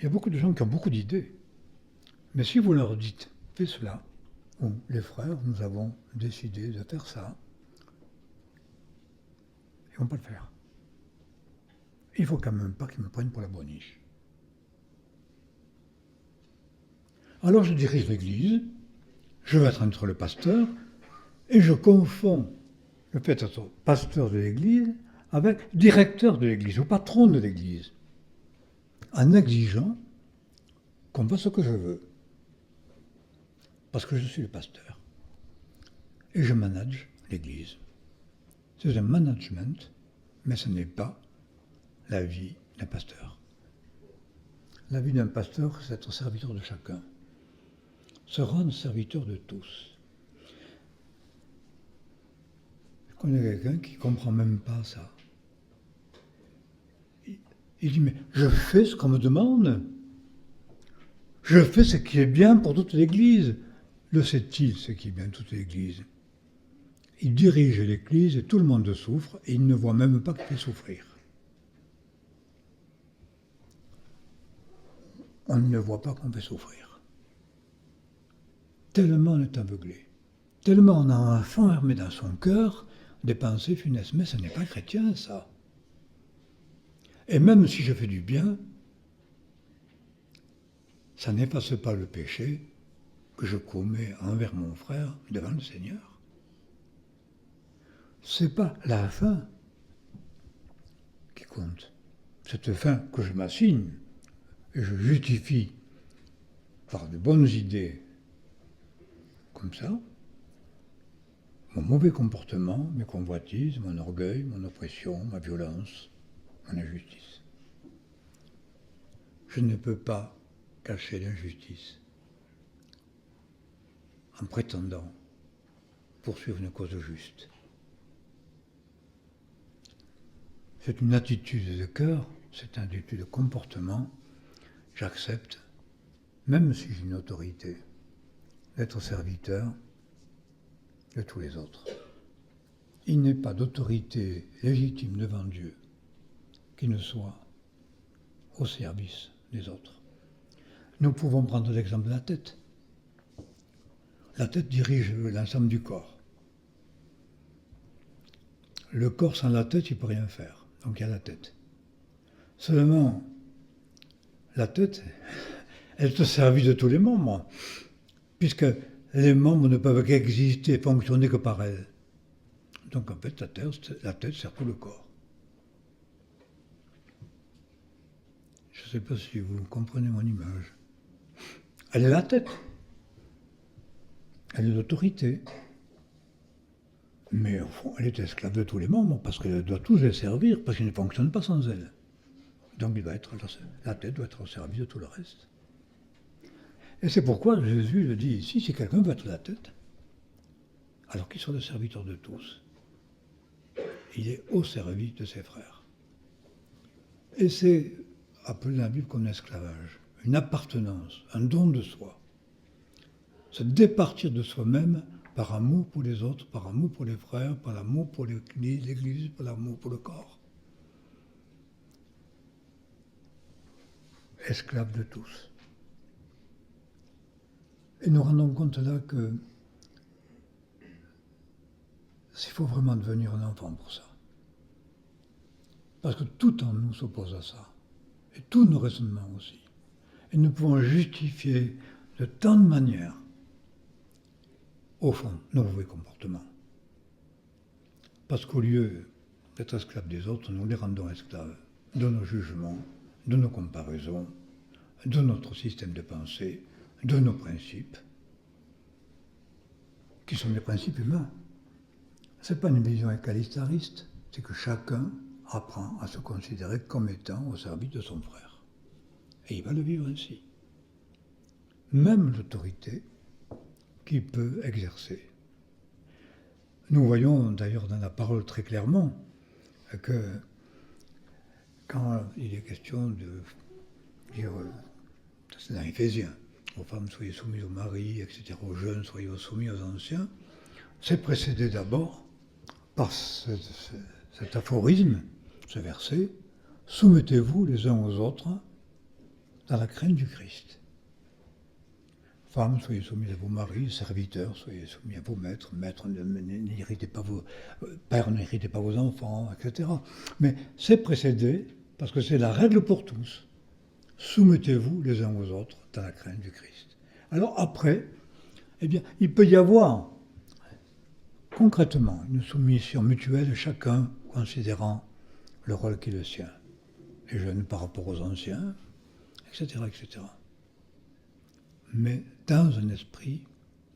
S1: Il y a beaucoup de gens qui ont beaucoup d'idées. Mais si vous leur dites, fais cela, ou les frères, nous avons décidé de faire ça, ils ne vont pas le faire. Il ne faut quand même pas qu'ils me prennent pour la boniche. Alors je dirige l'Église, je vais être entre le pasteur, et je confonds le fait d'être pasteur de l'Église avec directeur de l'Église, ou patron de l'Église, en exigeant qu'on fasse ce que je veux. Parce que je suis le pasteur. Et je manage l'Église. C'est un management, mais ce n'est pas la vie d'un pasteur. La vie d'un pasteur, c'est être serviteur de chacun. Se rendre serviteur de tous. Je connais quelqu'un qui ne comprend même pas ça. Il dit, mais je fais ce qu'on me demande. Je fais ce qui est bien pour toute l'Église. Le sait-il, ce qui est bien pour toute l'Église? Il dirige l'Église et tout le monde souffre et il ne voit même pas qu'il fait souffrir. On ne voit pas qu'on fait souffrir. Tellement on est aveuglé. Tellement on a enfermé dans son cœur des pensées funestes. Mais ce n'est pas chrétien, ça. Et même si je fais du bien, ça n'efface pas le péché que je commets envers mon frère devant le Seigneur. C'est pas la fin qui compte. Cette fin que je m'assigne et je justifie par de bonnes idées comme ça, mon mauvais comportement, mes convoitises, mon orgueil, mon oppression, ma violence, mon injustice. Je ne peux pas cacher l'injustice en prétendant poursuivre une cause juste. C'est une attitude de cœur, c'est une attitude de comportement. J'accepte, même si j'ai une autorité, d'être serviteur de tous les autres. Il n'est pas d'autorité légitime devant Dieu qui ne soit au service des autres. Nous pouvons prendre l'exemple de la tête. La tête dirige l'ensemble du corps. Le corps sans la tête, il ne peut rien faire. Donc il y a la tête. Seulement, la tête, elle se servit de tous les membres, puisque les membres ne peuvent qu'exister, fonctionner que par elle. Donc en fait, la tête sert tout le corps. Je ne sais pas si vous comprenez mon image. Elle est la tête. Elle est l'autorité. Mais au fond, elle est esclave de tous les membres, parce qu'elle doit tous les servir, parce qu'ils ne fonctionnent pas sans elle. Donc la tête doit être au service de tout le reste. Et c'est pourquoi Jésus le dit ici, si quelqu'un veut être la tête, alors qu'il soit le serviteur de tous, il est au service de ses frères. Et c'est appelé dans la Bible comme l'esclavage, une appartenance, un don de soi. Se départir de soi-même par amour pour les autres, par amour pour les frères, par amour pour l'Église, par amour pour le corps. Esclave de tous. Et nous rendons compte là que il faut vraiment devenir un enfant pour ça. Parce que tout en nous s'oppose à ça. Et tous nos raisonnements aussi. Et nous pouvons justifier de tant de manières, au fond, nos mauvais comportements. Parce qu'au lieu d'être esclaves des autres, nous les rendons esclaves de nos jugements, de nos comparaisons, de notre système de pensée, de nos principes, qui sont des principes humains. Ce n'est pas une vision égalitariste, c'est que chacun apprend à se considérer comme étant au service de son frère. Et il va le vivre ainsi. Même l'autorité qu'il peut exercer. Nous voyons d'ailleurs dans la parole très clairement que quand il est question de dire, c'est dans Éphésiens, aux femmes soyez soumises aux maris, etc., aux jeunes soyez soumis aux anciens, c'est précédé d'abord par cet aphorisme, ce verset, soumettez-vous les uns aux autres dans la crainte du Christ. Femmes, soyez soumis à vos maris, serviteurs, soyez soumis à vos maîtres, n'irritez pas vos pères, n'irritez pas vos enfants, etc. Mais c'est précédé, parce que c'est la règle pour tous. Soumettez-vous les uns aux autres dans la crainte du Christ. Alors après, eh bien, il peut y avoir concrètement une soumission mutuelle, chacun considérant le rôle qui est le sien. Les jeunes par rapport aux anciens, etc., etc. Mais dans un esprit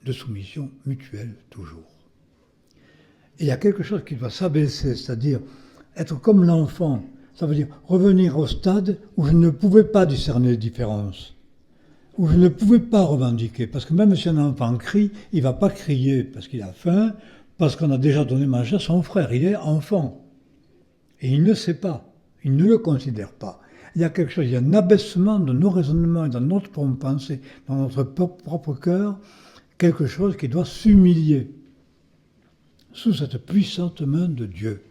S1: de soumission mutuelle toujours. Et il y a quelque chose qui doit s'abaisser, c'est-à-dire être comme l'enfant. Ça veut dire revenir au stade où je ne pouvais pas discerner les différences, où je ne pouvais pas revendiquer. Parce que même si un enfant crie, il ne va pas crier parce qu'il a faim, parce qu'on a déjà donné manger à son frère. Il est enfant. Et il ne sait pas. Il ne le considère pas. Il y a quelque chose, il y a un abaissement de nos raisonnements et dans notre pensée, dans notre propre cœur, quelque chose qui doit s'humilier sous cette puissante main de Dieu,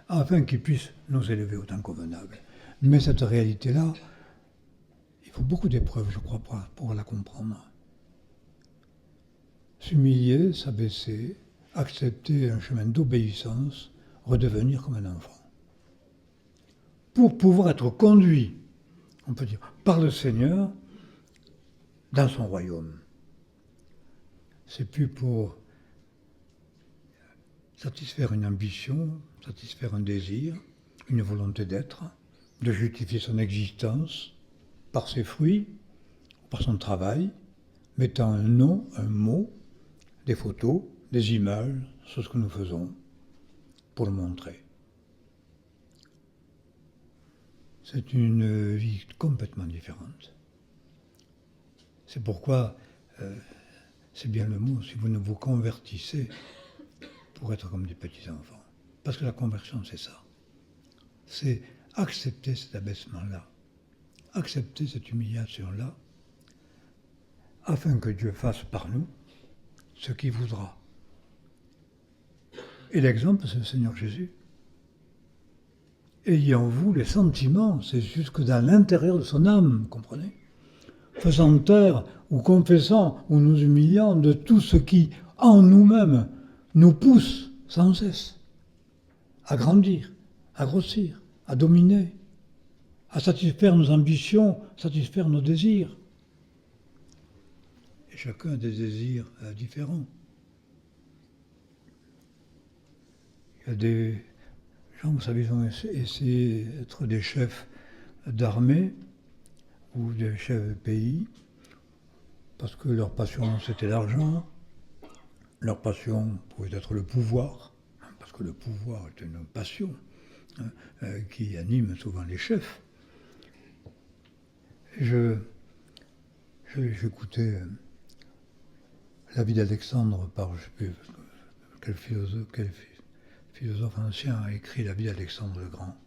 S1: afin qu'il puisse nous élever au temps convenable. Mais cette réalité-là, il faut beaucoup d'épreuves, je crois, pour la comprendre. S'humilier, s'abaisser, accepter un chemin d'obéissance, redevenir comme un enfant. Pour pouvoir être conduit, on peut dire, par le Seigneur, dans son royaume. C'est plus pour satisfaire une ambition, satisfaire un désir, une volonté d'être, de justifier son existence par ses fruits, par son travail, mettant un nom, un mot, des photos, des images sur ce que nous faisons pour le montrer. C'est une vie complètement différente. C'est pourquoi, c'est bien le mot, si vous ne vous convertissez pour être comme des petits-enfants. Parce que la conversion, c'est ça. C'est accepter cet abaissement-là, accepter cette humiliation-là, afin que Dieu fasse par nous ce qu'il voudra. Et l'exemple, c'est le Seigneur Jésus. Ayez en vous les sentiments, c'est jusque dans l'intérieur de son âme, comprenez ? Faisant taire ou confessant ou nous humiliant de tout ce qui, en nous-mêmes, nous pousse sans cesse à grandir, à grossir, à dominer, à satisfaire nos ambitions, satisfaire nos désirs. Et chacun a des désirs différents. Il y a des gens, vous savez, ils ont essayé d'être des chefs d'armée ou des chefs de pays, parce que leur passion c'était l'argent, leur passion pouvait être le pouvoir, parce que le pouvoir est une passion qui anime souvent les chefs. J'écoutais la vie d'Alexandre par, je ne sais plus quel philosophe ancien a écrit la vie d'Alexandre le Grand.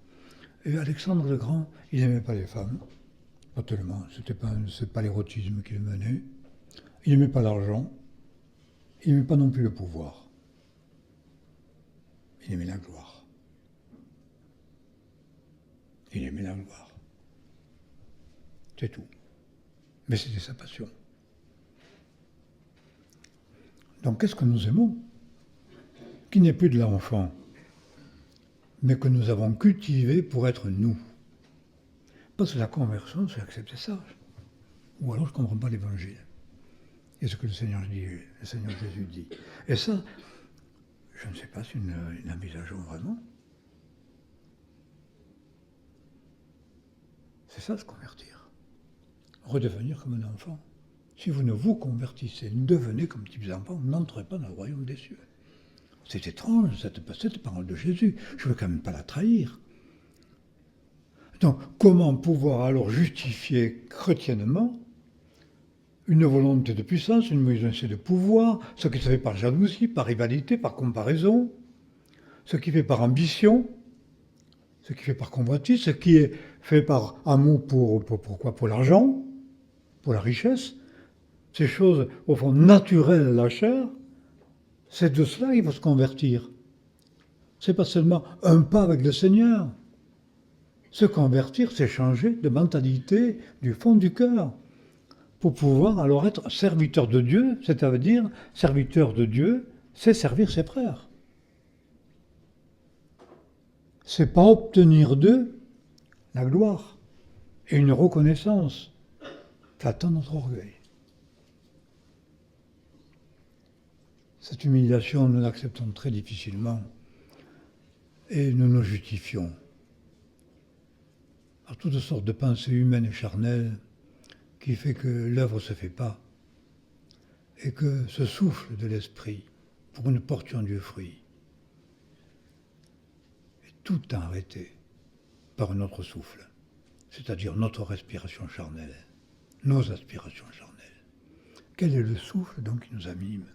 S1: Et Alexandre le Grand, il n'aimait pas les femmes, pas tellement, c'est pas l'érotisme qui le menait, il n'aimait pas l'argent, il n'aimait pas non plus le pouvoir, il aimait la gloire. Il aimait la gloire. C'est tout. Mais c'était sa passion. Donc qu'est-ce que nous aimons ? Qui n'est plus de l'enfant, mais que nous avons cultivé pour être nous. Parce que la conversion, c'est accepter ça. Ou alors je ne comprends pas l'Évangile. Et ce que le Seigneur Jésus dit. Et ça, je ne sais pas si nous l'envisageons vraiment. C'est ça, se convertir. Redevenir comme un enfant. Si vous ne vous convertissez, devenez comme petits enfants, vous n'entrez pas dans le royaume des cieux. C'est étrange, cette parole de Jésus. Je ne veux quand même pas la trahir. Donc, comment pouvoir alors justifier chrétiennement une volonté de puissance, une volonté de pouvoir, ce qui se fait par jalousie, par rivalité, par comparaison, ce qui fait par ambition, ce qui fait par convoitise, ce qui est fait par amour pourquoi ? Pour l'argent, pour la richesse, ces choses au fond naturelles à la chair, c'est de cela qu'il faut se convertir. C'est pas seulement un pas avec le Seigneur. Se convertir, c'est changer de mentalité du fond du cœur pour pouvoir alors être serviteur de Dieu, c'est-à-dire serviteur de Dieu, c'est servir ses frères. C'est pas obtenir d'eux la gloire et une reconnaissance flattant notre orgueil. Cette humiliation, nous l'acceptons très difficilement et nous nous justifions par toutes sortes de pensées humaines et charnelles qui fait que l'œuvre ne se fait pas et que ce souffle de l'esprit, pour que nous portions du fruit, est tout arrêté par un autre souffle, c'est-à-dire notre respiration charnelle, nos aspirations charnelles. Quel est le souffle donc qui nous anime ?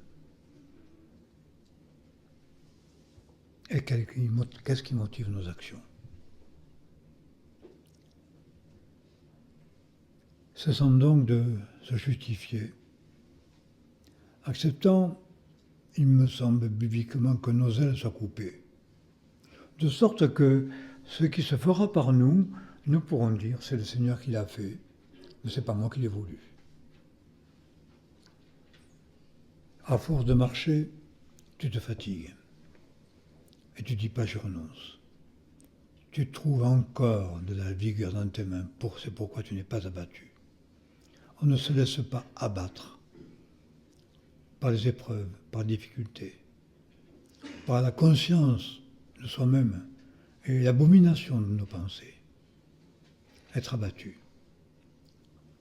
S1: Et qu'est-ce qui motive nos actions ? Cessons donc de se justifier, acceptant, il me semble bibliquement, que nos ailes soient coupées, de sorte que ce qui se fera par nous, nous pourrons dire, c'est le Seigneur qui l'a fait, mais c'est pas moi qui l'ai voulu. À force de marcher, tu te fatigues. Et tu dis pas je renonce. Tu trouves encore de la vigueur dans tes mains, c'est pourquoi tu n'es pas abattu. on ne se laisse pas abattre par les épreuves, par les difficultés, par la conscience de soi-même et l'abomination de nos pensées. Être abattu,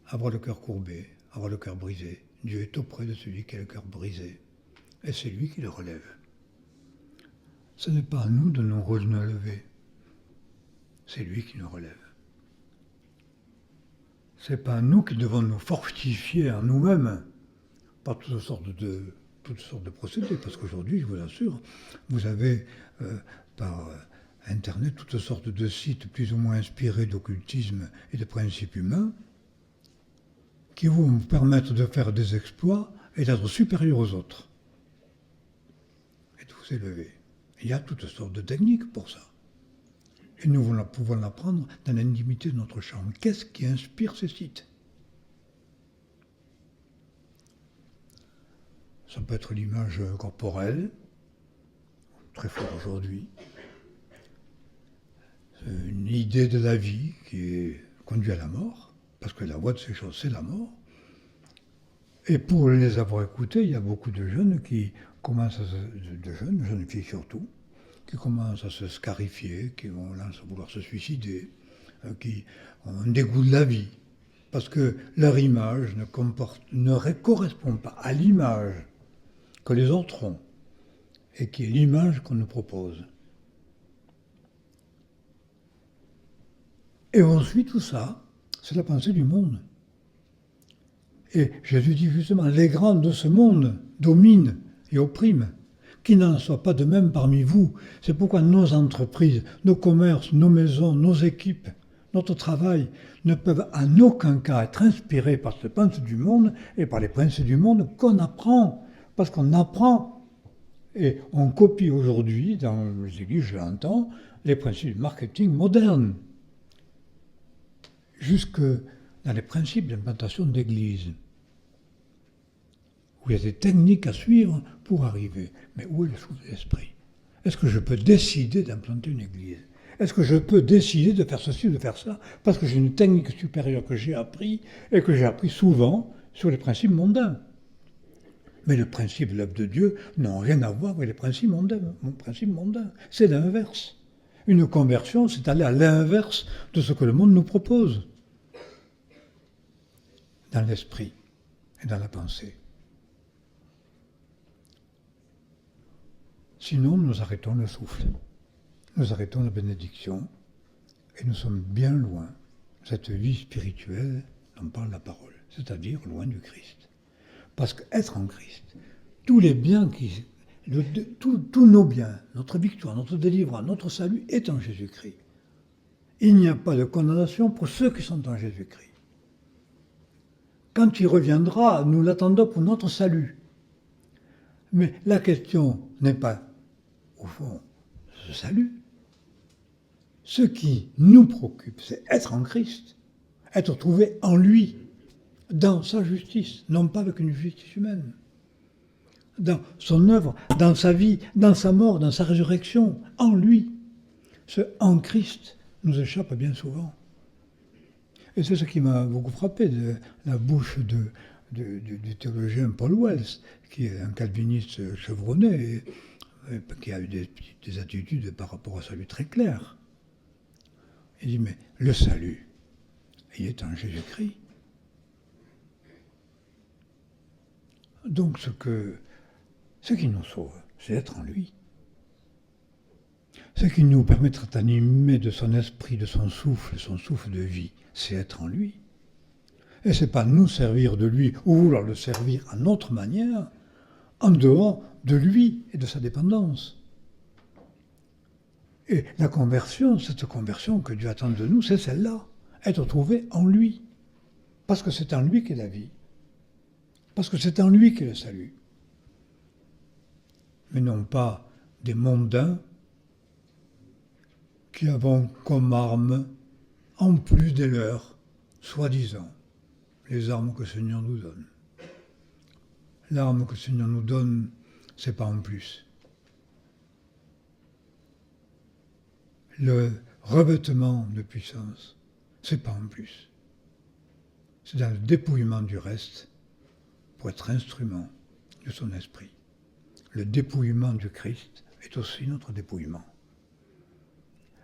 S1: avoir le cœur courbé, avoir le cœur brisé. Dieu est auprès de celui qui a le cœur brisé, et c'est lui qui le relève. Ce n'est pas à nous de nous relever, c'est lui qui nous relève. Ce n'est pas à nous qui devons nous fortifier en nous-mêmes par toutes sortes de procédés, parce qu'aujourd'hui, je vous assure, vous avez par Internet toutes sortes de sites plus ou moins inspirés d'occultisme et de principes humains qui vont vous permettre de faire des exploits et d'être supérieur aux autres et de vous élever. Il y a toutes sortes de techniques pour ça. Et nous pouvons l'apprendre dans l'intimité de notre chambre. Qu'est-ce qui inspire ces sites? Ça peut être l'image corporelle, très fort aujourd'hui. Une idée de la vie qui conduit à la mort, parce que la voie de ces choses, c'est la mort. Et pour les avoir écoutés, il y a beaucoup de jeunes qui commencent jeunes filles surtout, qui commencent à se scarifier, qui vont à vouloir se suicider, qui ont un dégoût de la vie, parce que leur image ne correspond pas à l'image que les autres ont, et qui est l'image qu'on nous propose. Et on suit tout ça, c'est la pensée du monde. Et Jésus dit justement, les grands de ce monde dominent et oppriment. Qu'il n'en soit pas de même parmi vous. C'est pourquoi nos entreprises, nos commerces, nos maisons, nos équipes, notre travail ne peuvent en aucun cas être inspirés par cette pensée du monde et par les principes du monde qu'on apprend. Parce qu'on apprend et on copie aujourd'hui, dans les églises, je l'entends, les principes du marketing moderne. Jusque dans les principes d'implantation d'églises, où il y a des techniques à suivre pour arriver. Mais où est le souffle de l'esprit? Est-ce que je peux décider d'implanter une église? Est-ce que je peux décider de faire ceci ou de faire ça? Parce que j'ai une technique supérieure que j'ai appris, et que j'ai appris souvent sur les principes mondains. Mais le principe de l'œuvre de Dieu n'a rien à voir avec les principes mondains. C'est l'inverse. Une conversion, c'est aller à l'inverse de ce que le monde nous propose. Dans l'esprit et dans la pensée. Sinon, nous arrêtons le souffle, nous arrêtons la bénédiction, et nous sommes bien loin de cette vie spirituelle dont parle la parole, c'est-à-dire loin du Christ. Parce qu'être en Christ, tous les biens, tous nos biens, notre victoire, notre délivrance, notre salut est en Jésus-Christ. Il n'y a pas de condamnation pour ceux qui sont en Jésus-Christ. Quand il reviendra, nous l'attendons pour notre salut. Mais la question n'est pas, au fond, ce salut. Ce qui nous préoccupe, c'est être en Christ, être trouvé en lui, dans sa justice, non pas avec une justice humaine. Dans son œuvre, dans sa vie, dans sa mort, dans sa résurrection, en lui. Ce en Christ nous échappe bien souvent. Et c'est ce qui m'a beaucoup frappé de la bouche du théologien Paul Wells, qui est un calviniste chevronné, et qui a eu des attitudes par rapport au salut très claires. Il dit, mais le salut, il est en Jésus-Christ. Donc ce qui nous sauve, c'est être en lui. Ce qui nous permettra d'animer de son esprit, de son souffle de vie, c'est être en lui. Et ce n'est pas nous servir de lui ou vouloir le servir à notre manière, en dehors de lui et de sa dépendance. Et la conversion, cette conversion que Dieu attend de nous, c'est celle-là, être trouvé en lui. Parce que c'est en lui qu'est la vie. Parce que c'est en lui qu'est le salut. Mais non pas des mondains qui avons comme armes, en plus des leurs, soi-disant, les armes que le Seigneur nous donne. L'arme que le Seigneur nous donne, c'est pas en plus. Le revêtement de puissance, c'est pas en plus. C'est dans le dépouillement du reste pour être instrument de son esprit. Le dépouillement du Christ est aussi notre dépouillement.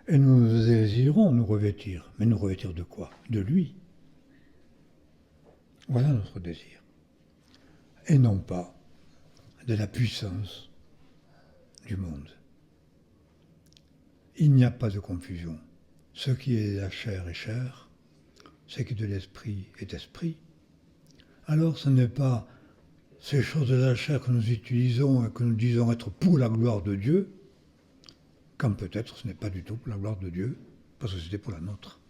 S1: Et nous désirons nous revêtir. Mais nous revêtir de quoi? De lui. Voilà notre désir. Et non pas de la puissance du monde. Il n'y a pas de confusion. Ce qui est de la chair est chair, ce qui est de l'esprit est esprit. Alors ce n'est pas ces choses de la chair que nous utilisons et que nous disons être pour la gloire de Dieu, quand peut-être ce n'est pas du tout pour la gloire de Dieu, parce que c'était pour la nôtre.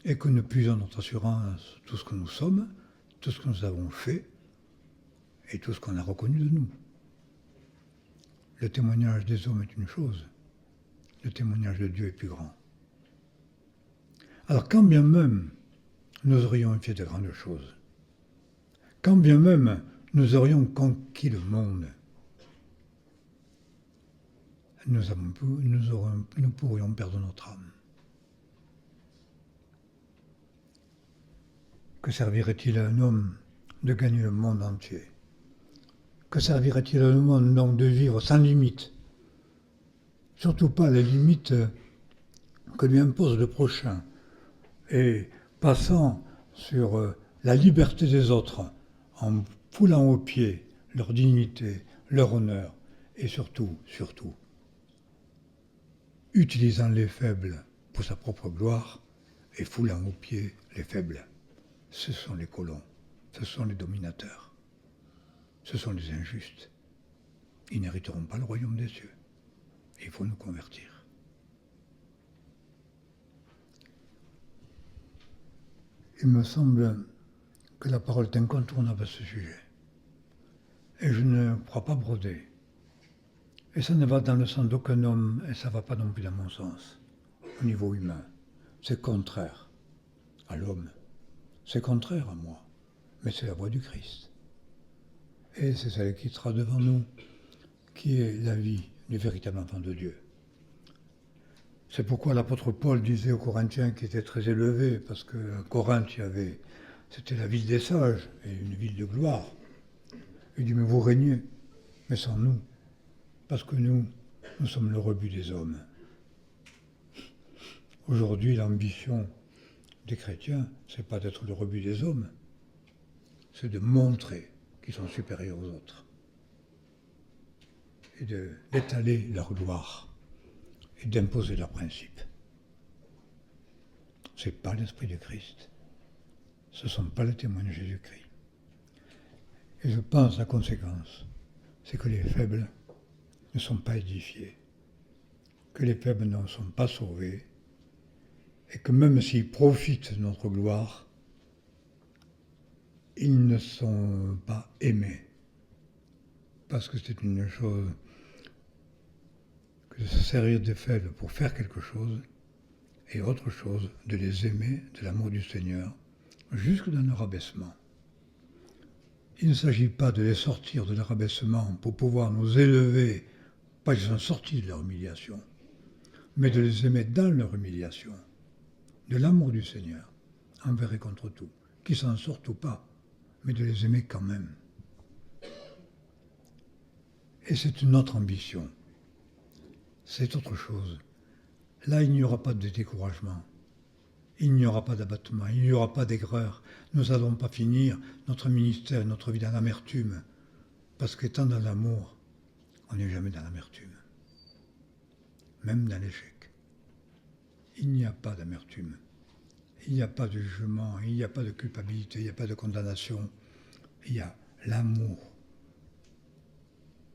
S1: Et que nous puisons notre assurance, tout ce que nous sommes, tout ce que nous avons fait, et tout ce qu'on a reconnu de nous. Le témoignage des hommes est une chose, le témoignage de Dieu est plus grand. Alors quand bien même nous aurions fait de grandes choses, quand bien même nous aurions conquis le monde, nous pourrions perdre notre âme. Que servirait-il à un homme de gagner le monde entier? Que servirait-il à un homme donc de vivre sans limite? Surtout pas les limites que lui impose le prochain, et passant sur la liberté des autres, en foulant aux pieds leur dignité, leur honneur, et surtout, utilisant les faibles pour sa propre gloire, et foulant aux pieds les faibles. Ce sont les colons, ce sont les dominateurs, ce sont les injustes. Ils n'hériteront pas le royaume des cieux. Il faut nous convertir. Il me semble que la parole est incontournable à ce sujet. Et je ne crois pas broder. Et ça ne va dans le sens d'aucun homme, et ça ne va pas non plus dans mon sens, au niveau humain. C'est contraire à l'homme. C'est contraire à moi. Mais c'est la voie du Christ. Et c'est celle qui sera devant nous, qui est la vie du véritable enfant de Dieu. C'est pourquoi l'apôtre Paul disait aux Corinthiens qui étaient très élevés, parce qu'à Corinthe, c'était la ville des sages, et une ville de gloire. Il dit, mais vous régnez, mais sans nous, parce que nous sommes le rebut des hommes. Aujourd'hui, l'ambition des chrétiens, c'est pas d'être le rebut des hommes, c'est de montrer qu'ils sont supérieurs aux autres, et d'étaler leur gloire, et d'imposer leurs principes. Ce n'est pas l'esprit de Christ. Ce ne sont pas les témoins de Jésus-Christ. Et je pense, la conséquence, c'est que les faibles ne sont pas édifiés, que les faibles ne sont pas sauvés, et que même s'ils profitent de notre gloire, ils ne sont pas aimés. Parce que c'est une chose que de se servir des faibles pour faire quelque chose, et autre chose, de les aimer de l'amour du Seigneur, jusque dans leur abaissement. Il ne s'agit pas de les sortir de leur abaissement pour pouvoir nous élever, pas qu'ils sont sortis de leur humiliation, mais de les aimer dans leur humiliation, de l'amour du Seigneur, envers et contre tout, qu'ils s'en sortent ou pas, mais de les aimer quand même. Et c'est une autre ambition. C'est autre chose. Là, il n'y aura pas de découragement. Il n'y aura pas d'abattement. Il n'y aura pas d'aigreur. Nous n'allons pas finir notre ministère, notre vie dans l'amertume. Parce qu'étant dans l'amour, on n'est jamais dans l'amertume. Même dans l'échec. Il n'y a pas d'amertume. Il n'y a pas de jugement. Il n'y a pas de culpabilité. Il n'y a pas de condamnation. Il y a l'amour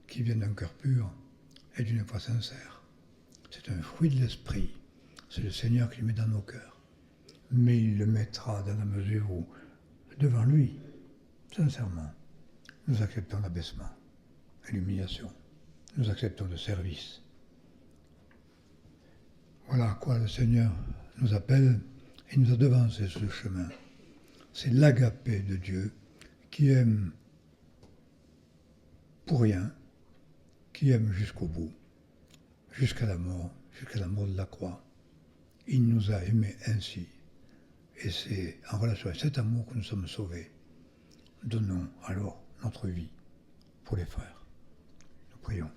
S1: qui vient d'un cœur pur et d'une foi sincère. C'est un fruit de l'esprit. C'est le Seigneur qui le met dans nos cœurs. Mais il le mettra dans la mesure où, devant lui, sincèrement, nous acceptons l'abaissement et l'humiliation. Nous acceptons le service. Voilà à quoi le Seigneur nous appelle et nous a devancé ce chemin. C'est l'agapé de Dieu qui aime pour rien, qui aime jusqu'au bout, jusqu'à la mort de la croix. Il nous a aimés ainsi. Et c'est en relation avec cet amour que nous sommes sauvés. Donnons alors notre vie pour les frères. Nous prions.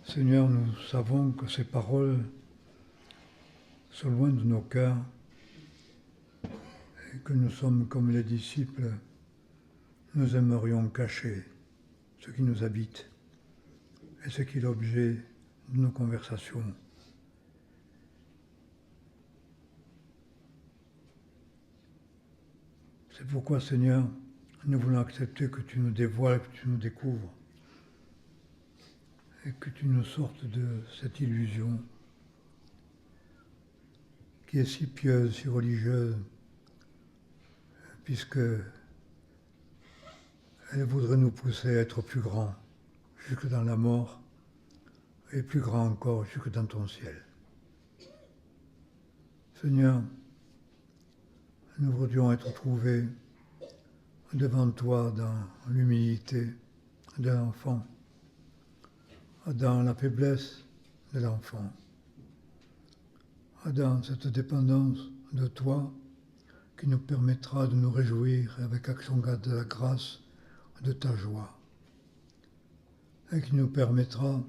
S1: Seigneur, nous savons que ces paroles sont loin de nos cœurs et que nous sommes comme les disciples. Nous aimerions cacher ce qui nous habite et ce qui est l'objet de nos conversations. C'est pourquoi, Seigneur, nous voulons accepter que tu nous dévoiles, que tu nous découvres et que tu nous sortes de cette illusion qui est si pieuse, si religieuse, puisque elle voudrait nous pousser à être plus grands, jusque dans la mort, et plus grands encore, jusque dans ton ciel. Seigneur, nous voudrions être trouvés devant toi dans l'humilité de l'enfant, dans la faiblesse de l'enfant, dans cette dépendance de toi qui nous permettra de nous réjouir avec action de la grâce de ta joie et qui nous permettra,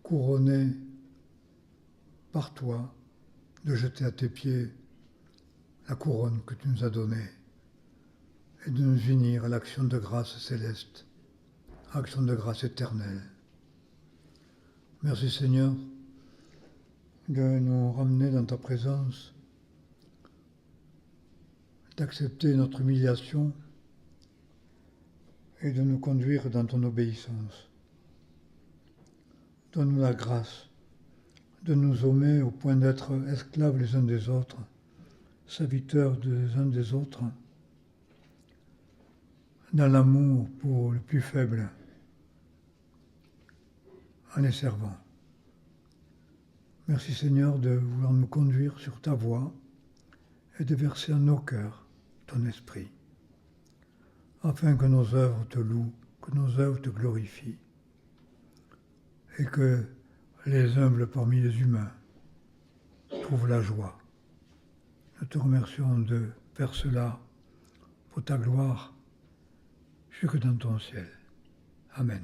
S1: couronnés par toi, de jeter à tes pieds la couronne que tu nous as donnée et de nous unir à l'action de grâce céleste, action de grâce éternelle. Merci Seigneur de nous ramener dans ta présence, d'accepter notre humiliation et de nous conduire dans ton obéissance. Donne-nous la grâce de nous aimer au point d'être esclaves les uns des autres, serviteurs des uns des autres, dans l'amour pour le plus faible, en les servant. Merci Seigneur de vouloir nous conduire sur ta voie et de verser en nos cœurs ton esprit, afin que nos œuvres te louent, que nos œuvres te glorifient, et que les humbles parmi les humains trouvent la joie. Nous te remercions de faire cela pour ta gloire, jusque dans ton ciel. Amen.